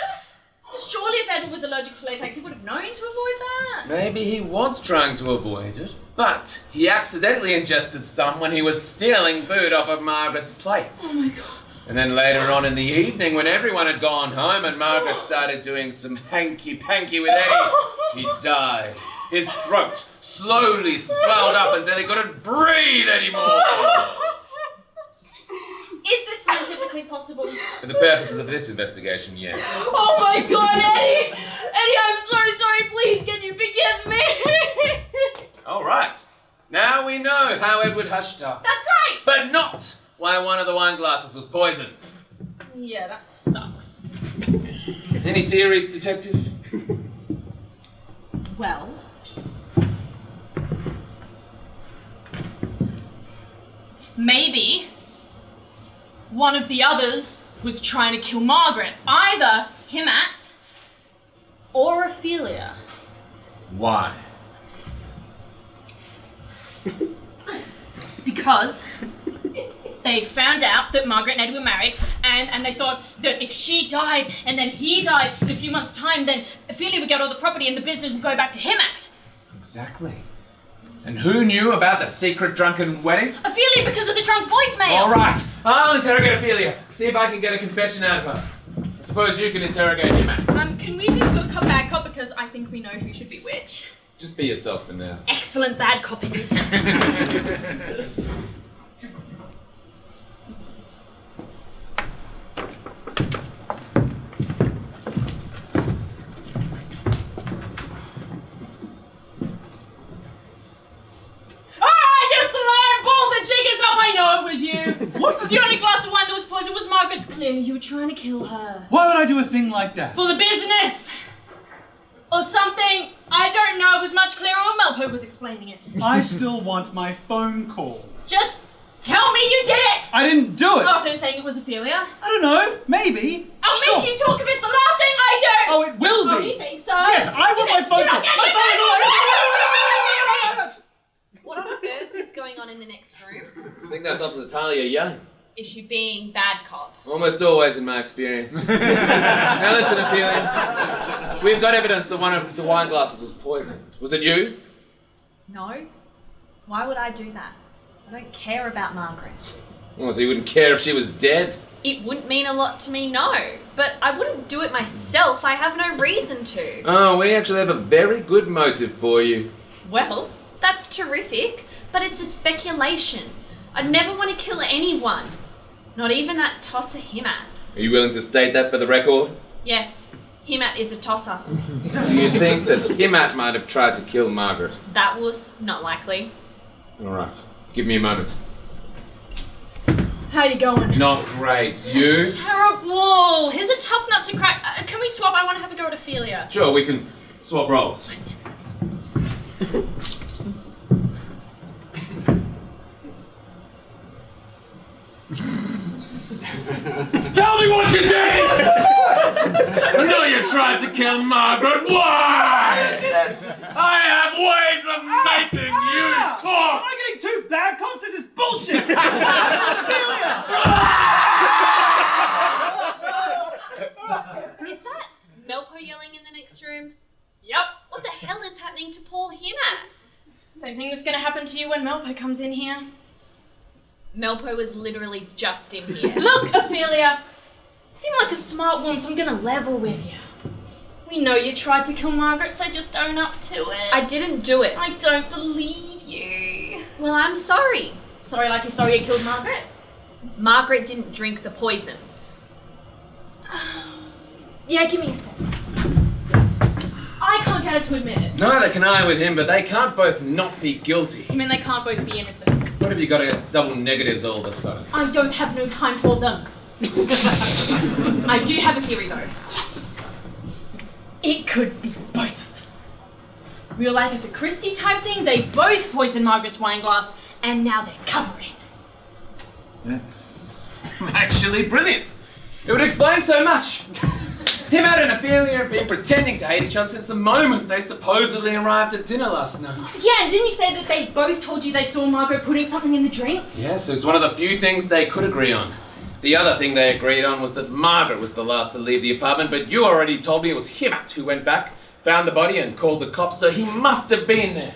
Speaker 4: Surely if Edward was allergic to latex, he would have known to avoid that.
Speaker 3: Maybe he was trying to avoid it, but he accidentally ingested some when he was stealing food off of Margaret's plate.
Speaker 4: Oh my god.
Speaker 3: And then later on in the evening, when everyone had gone home and Margaret started doing some hanky-panky with Eddie, he died. His throat slowly swelled up until he couldn't breathe anymore.
Speaker 4: Is this scientifically possible?
Speaker 3: For the purposes of this investigation, yes.
Speaker 7: Oh my god, Eddie! Eddie, I'm so sorry, please, can you forgive me?
Speaker 3: All right. Now we know how Edward hushed up.
Speaker 4: That's great!
Speaker 3: But not why one of the wine glasses was poisoned.
Speaker 4: Yeah, that sucks.
Speaker 3: Any theories, detective?
Speaker 4: Well... maybe one of the others was trying to kill Margaret. Either Himmat or Ophelia.
Speaker 3: Why?
Speaker 4: Because they found out that Margaret and Eddie were married, and they thought that if she died and then he died in a few months' time, then Ophelia would get all the property and the business would go back to Himmat.
Speaker 3: Exactly. And who knew about the secret drunken wedding?
Speaker 4: Ophelia, because of the drunk voicemail.
Speaker 3: All right, I'll interrogate Ophelia. See if I can get a confession out of her. I suppose you can interrogate him, Matt.
Speaker 4: Can we do good cop, bad cop? Because I think we know who should be which.
Speaker 3: Just be yourself for now.
Speaker 4: Excellent bad cop it is. What? The only glass of wine that was poisoned was Margaret's. Clearly you were trying to kill her.
Speaker 6: Why would I do a thing like that?
Speaker 4: For the business! Or something. I don't know. It was much clearer when Melpo was explaining it.
Speaker 6: I still want my phone call.
Speaker 4: Just tell me you did it!
Speaker 6: I didn't do it!
Speaker 4: Oh, so you're saying it was Ophelia?
Speaker 6: I don't know. Maybe.
Speaker 4: I'll
Speaker 6: Sure.
Speaker 4: make you talk if it's the last thing I do!
Speaker 6: Oh, it will
Speaker 4: Oh,
Speaker 6: be!
Speaker 4: you think so?
Speaker 6: Yes, I want my phone call! My phone call!
Speaker 5: What on earth is going on in the next room?
Speaker 3: I think that's Officer Thalia yelling.
Speaker 5: Is she being bad cop?
Speaker 3: Almost always in my experience. Now listen, Ophelia. We've got evidence that one of the wine glasses was poisoned. Was it you?
Speaker 5: No. Why would I do that? I don't care about Margaret.
Speaker 3: Oh, so you wouldn't care if she was dead?
Speaker 5: It wouldn't mean a lot to me, no. But I wouldn't do it myself. I have no reason to.
Speaker 3: Oh, we actually have a very good motive for you.
Speaker 5: Well, that's terrific, but it's a speculation. I'd never want to kill anyone. Not even that tosser Himmat.
Speaker 3: Are you willing to state that for the record?
Speaker 5: Yes, Himmat is a tosser.
Speaker 3: Do you think that Himmat might have tried to kill Margaret?
Speaker 5: That was not likely.
Speaker 3: Alright, give me a moment.
Speaker 4: How you going?
Speaker 3: Not great. You?
Speaker 4: Terrible! Here's a tough nut to crack. Can we swap? I want to have a go at Ophelia.
Speaker 3: Sure, we can swap roles. Tell me what you did! I know you tried to kill Margaret. Why?
Speaker 6: I didn't!
Speaker 3: I have ways of making you talk!
Speaker 6: Am I getting two bad cops? This is bullshit!
Speaker 5: Is that Melpo yelling in the next room?
Speaker 4: Yep.
Speaker 5: What the hell is happening to poor Himmat?
Speaker 4: Same thing that's going to happen to you when Melpo comes in here.
Speaker 5: Melpo was literally just in here.
Speaker 4: Look, Ophelia! You seem like a smart woman, so I'm going to level with you. We know you tried to kill Margaret, so just own up to it.
Speaker 5: I didn't do it.
Speaker 4: I don't believe you.
Speaker 5: Well, I'm sorry.
Speaker 4: Sorry like you're sorry you killed Margaret?
Speaker 5: Margaret didn't drink the poison.
Speaker 4: Yeah, give me a sec. I can't get her to admit it.
Speaker 3: Neither can I with him, but they can't both not be guilty.
Speaker 4: You mean they can't both be innocent?
Speaker 3: What have you got against double negatives all of a sudden?
Speaker 4: I don't have no time for them. I do have a theory though. It could be both of them. Real Agatha Christie type thing, they both poisoned Margaret's wine glass and now they're covering.
Speaker 3: That's actually brilliant. It would explain so much. Himmat and Ophelia have been pretending to hate each other since the moment they supposedly arrived at dinner last night.
Speaker 4: Yeah, and didn't you say that they both told you they saw Margaret putting something in the drinks?
Speaker 3: Yes, it's one of the few things they could agree on. The other thing they agreed on was that Margaret was the last to leave the apartment, but you already told me it was Himmat who went back, found the body and called the cops, so he must have been there.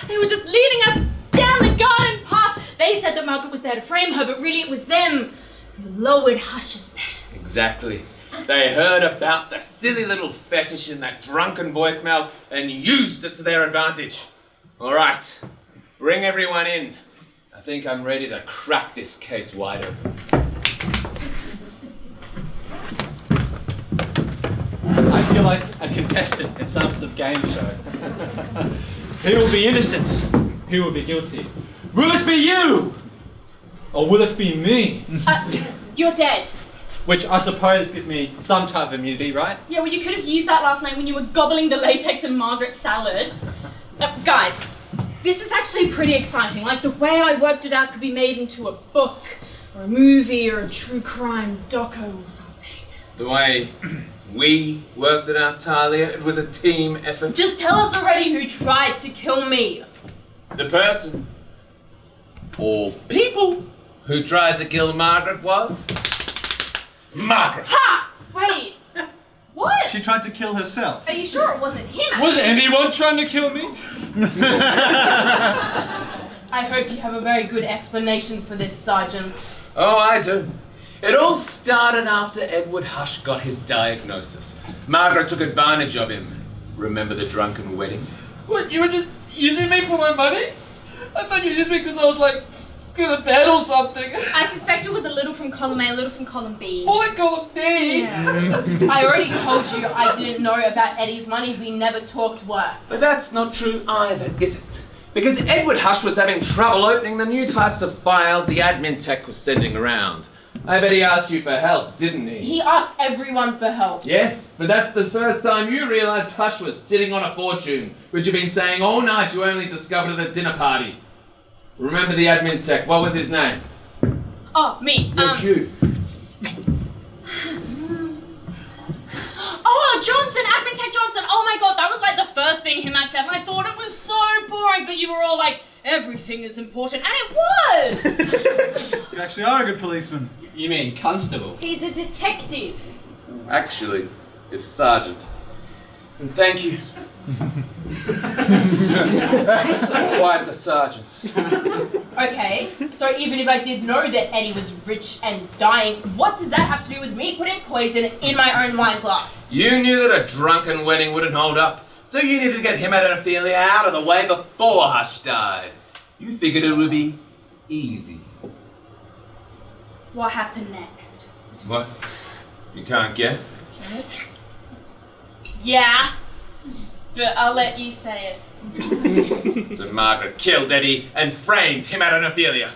Speaker 4: They were just leading us down the garden path. They said that Margaret was there to frame her, but really it was them who lowered Hush's pants.
Speaker 3: Exactly. They heard about the silly little fetish in that drunken voicemail and used it to their advantage. All right, bring everyone in. I think I'm ready to crack this case wide open.
Speaker 2: I feel like a contestant in some sort of game show. Who will be innocent? Who will be guilty? Will it be you? Or will it be me?
Speaker 4: You're dead.
Speaker 2: Which I suppose gives me some type of immunity, right?
Speaker 4: Yeah, well, you could have used that last night when you were gobbling the latex in Margaret's salad. Guys, this is actually pretty exciting. Like, the way I worked it out could be made into a book, or a movie, or a true crime doco or something.
Speaker 3: The way we worked it out, Thalia, it was a team effort.
Speaker 7: Just tell us already who tried to kill me.
Speaker 3: The person, or people, who tried to kill Margaret was Margaret.
Speaker 4: Ha! Wait. What?
Speaker 6: She tried to kill herself.
Speaker 4: Are you sure it wasn't him?
Speaker 2: Was anyone trying to kill me?
Speaker 7: I hope you have a very good explanation for this, Sergeant.
Speaker 3: Oh, I do. It all started after Edward Hush got his diagnosis. Margaret took advantage of him. Remember the drunken wedding?
Speaker 2: What, you were just using me for my money? I thought you used me because I was like, good at bed or something.
Speaker 4: I suspect it was a little from column A, a little from column B.
Speaker 2: More like column D.
Speaker 7: Yeah. I already told you I didn't know about Eddie's money. We never talked work.
Speaker 3: But that's not true either, is it? Because Edward Hush was having trouble opening the new types of files the admin tech was sending around. I bet he asked you for help, didn't he?
Speaker 7: He asked everyone for help.
Speaker 3: Yes, but that's the first time you realised Hush was sitting on a fortune, which you've been saying all night you only discovered at the dinner party. Remember the admin tech, what was his name?
Speaker 4: Oh, me.
Speaker 3: Yes, you.
Speaker 4: Oh, Johnson, admin tech Johnson. Oh my god, that was like the first thing Himmat said, and I thought it was so boring, but you were all like, everything is important, and it was!
Speaker 6: You actually are a good policeman.
Speaker 2: You mean constable?
Speaker 4: He's a detective.
Speaker 3: Actually, it's Sergeant. And thank you. Quite the sergeant.
Speaker 7: Okay, so even if I did know that Eddie was rich and dying, what does that have to do with me putting poison in my own wine glass?
Speaker 3: You knew that a drunken wedding wouldn't hold up, so you needed to get Himmat and Ophelia out of the way before Hush died. You figured it would be easy.
Speaker 4: What happened next?
Speaker 3: What? You can't guess?
Speaker 4: Yeah, but I'll let you say it.
Speaker 3: So Margaret killed Eddie and framed Himmat and Ophelia.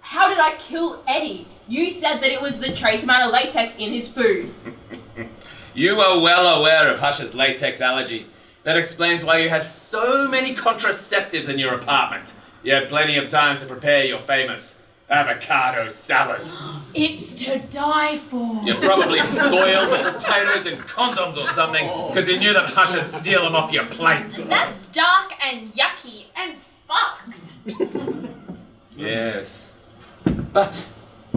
Speaker 7: How did I kill Eddie? You said that it was the trace amount of latex in his food.
Speaker 3: You were well aware of Hush's latex allergy. That explains why you had so many contraceptives in your apartment. You had plenty of time to prepare your famous avocado salad.
Speaker 4: It's to die for.
Speaker 3: You probably boiled the potatoes in condoms or something because you knew that Hush would steal them off your plate.
Speaker 4: That's dark and yucky and fucked.
Speaker 3: Yes. But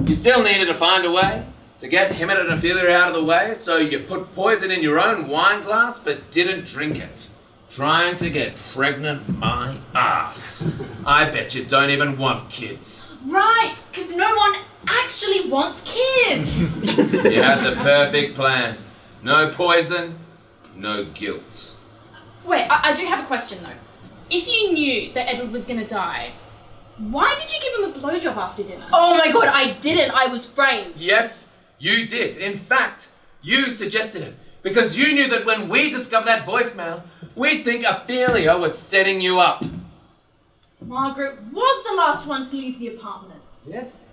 Speaker 3: you still needed to find a way to get Himmat and Ophelia out of the way, so you put poison in your own wine glass but didn't drink it. Trying to get pregnant my ass. I bet you don't even want kids.
Speaker 4: Right, because no one actually wants kids.
Speaker 3: You had the perfect plan. No poison, no guilt.
Speaker 4: Wait, I do have a question though. If you knew that Edward was gonna die, why did you give him a blowjob after dinner?
Speaker 7: Oh my god, I didn't. I was framed.
Speaker 3: Yes, you did. In fact, you suggested it. Because you knew that when we discovered that voicemail, we'd think Ophelia was setting you up.
Speaker 4: Margaret was the last one to leave the apartment.
Speaker 3: Yes.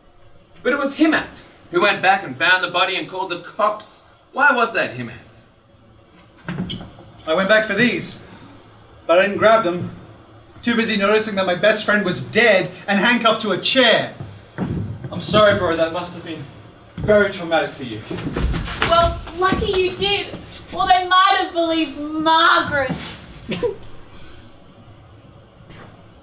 Speaker 3: But it was Himmat who went back and found the body and called the cops. Why was that, Himmat?
Speaker 6: I went back for these, but I didn't grab them. Too busy noticing that my best friend was dead and handcuffed to a chair.
Speaker 2: I'm sorry, bro. That must have been very traumatic for you.
Speaker 5: Well, lucky you did. Or they might have believed Margaret.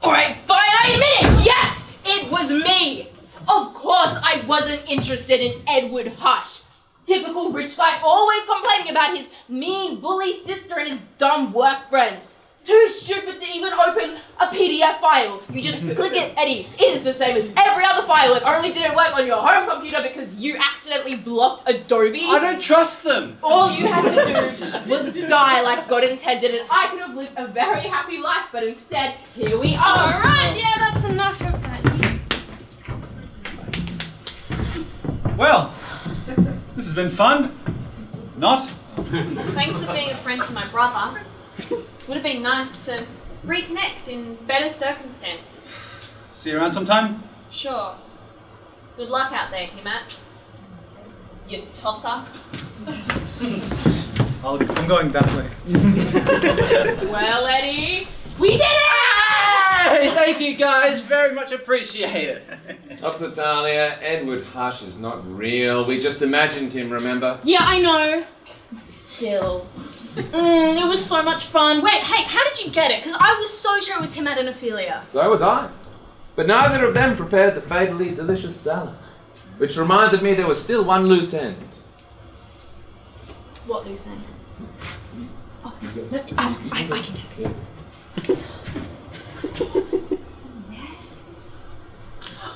Speaker 7: Alright, fine, I admit it! Yes, it was me! Of course I wasn't interested in Edward Hush. Typical rich guy always complaining about his mean bully sister and his dumb work friend. Too stupid to even open a PDF file. You just click it, Eddie. It is the same as every other file. It only didn't work on your home computer because you accidentally blocked Adobe.
Speaker 2: I don't trust them.
Speaker 7: All you had to do was die like God intended, and I could have lived a very happy life, but instead, here we are.
Speaker 4: Alright, yeah, that's enough of that.
Speaker 6: Well, this has been fun. Not?
Speaker 5: Thanks for being a friend to my brother. Would have been nice to reconnect in better circumstances.
Speaker 6: See you around sometime?
Speaker 5: Sure. Good luck out there, Himmat. You tosser.
Speaker 6: I'm going that way.
Speaker 5: Well, Eddie, we did it!
Speaker 2: Hey, thank you guys. Very much appreciated.
Speaker 3: Dr. Thalia, Edward Hush is not real. We just imagined him, remember?
Speaker 4: Yeah, I know. Still. It was so much fun. Wait, hey, how did you get it? Because I was so sure it was Himmat and Ophelia.
Speaker 3: So was I. But neither of them prepared the fatally delicious salad. Which reminded me there was still one loose end.
Speaker 4: What loose end? Oh, no, I can get it.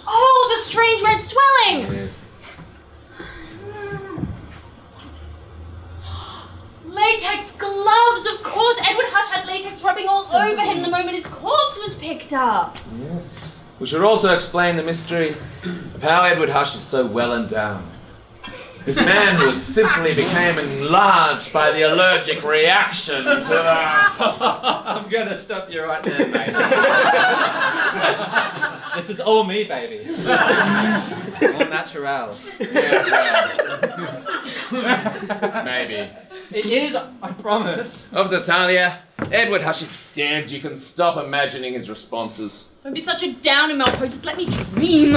Speaker 4: Oh, the strange red swelling!
Speaker 3: Yes.
Speaker 4: Latex gloves, of course. Edward Hush had latex rubbing all over him the moment his corpse was picked up.
Speaker 3: Yes. We should also explain the mystery of how Edward Hush is so well endowed. His manhood simply became enlarged by the allergic reaction to the...
Speaker 2: I'm gonna stop you right there, mate. This is all me, baby. All natural.
Speaker 3: Yes, maybe.
Speaker 2: It is, I promise.
Speaker 3: Officer Thalia, Edward Hush is dead. You can stop imagining his responses.
Speaker 4: Don't be such a downer, Melpo. Just let me dream.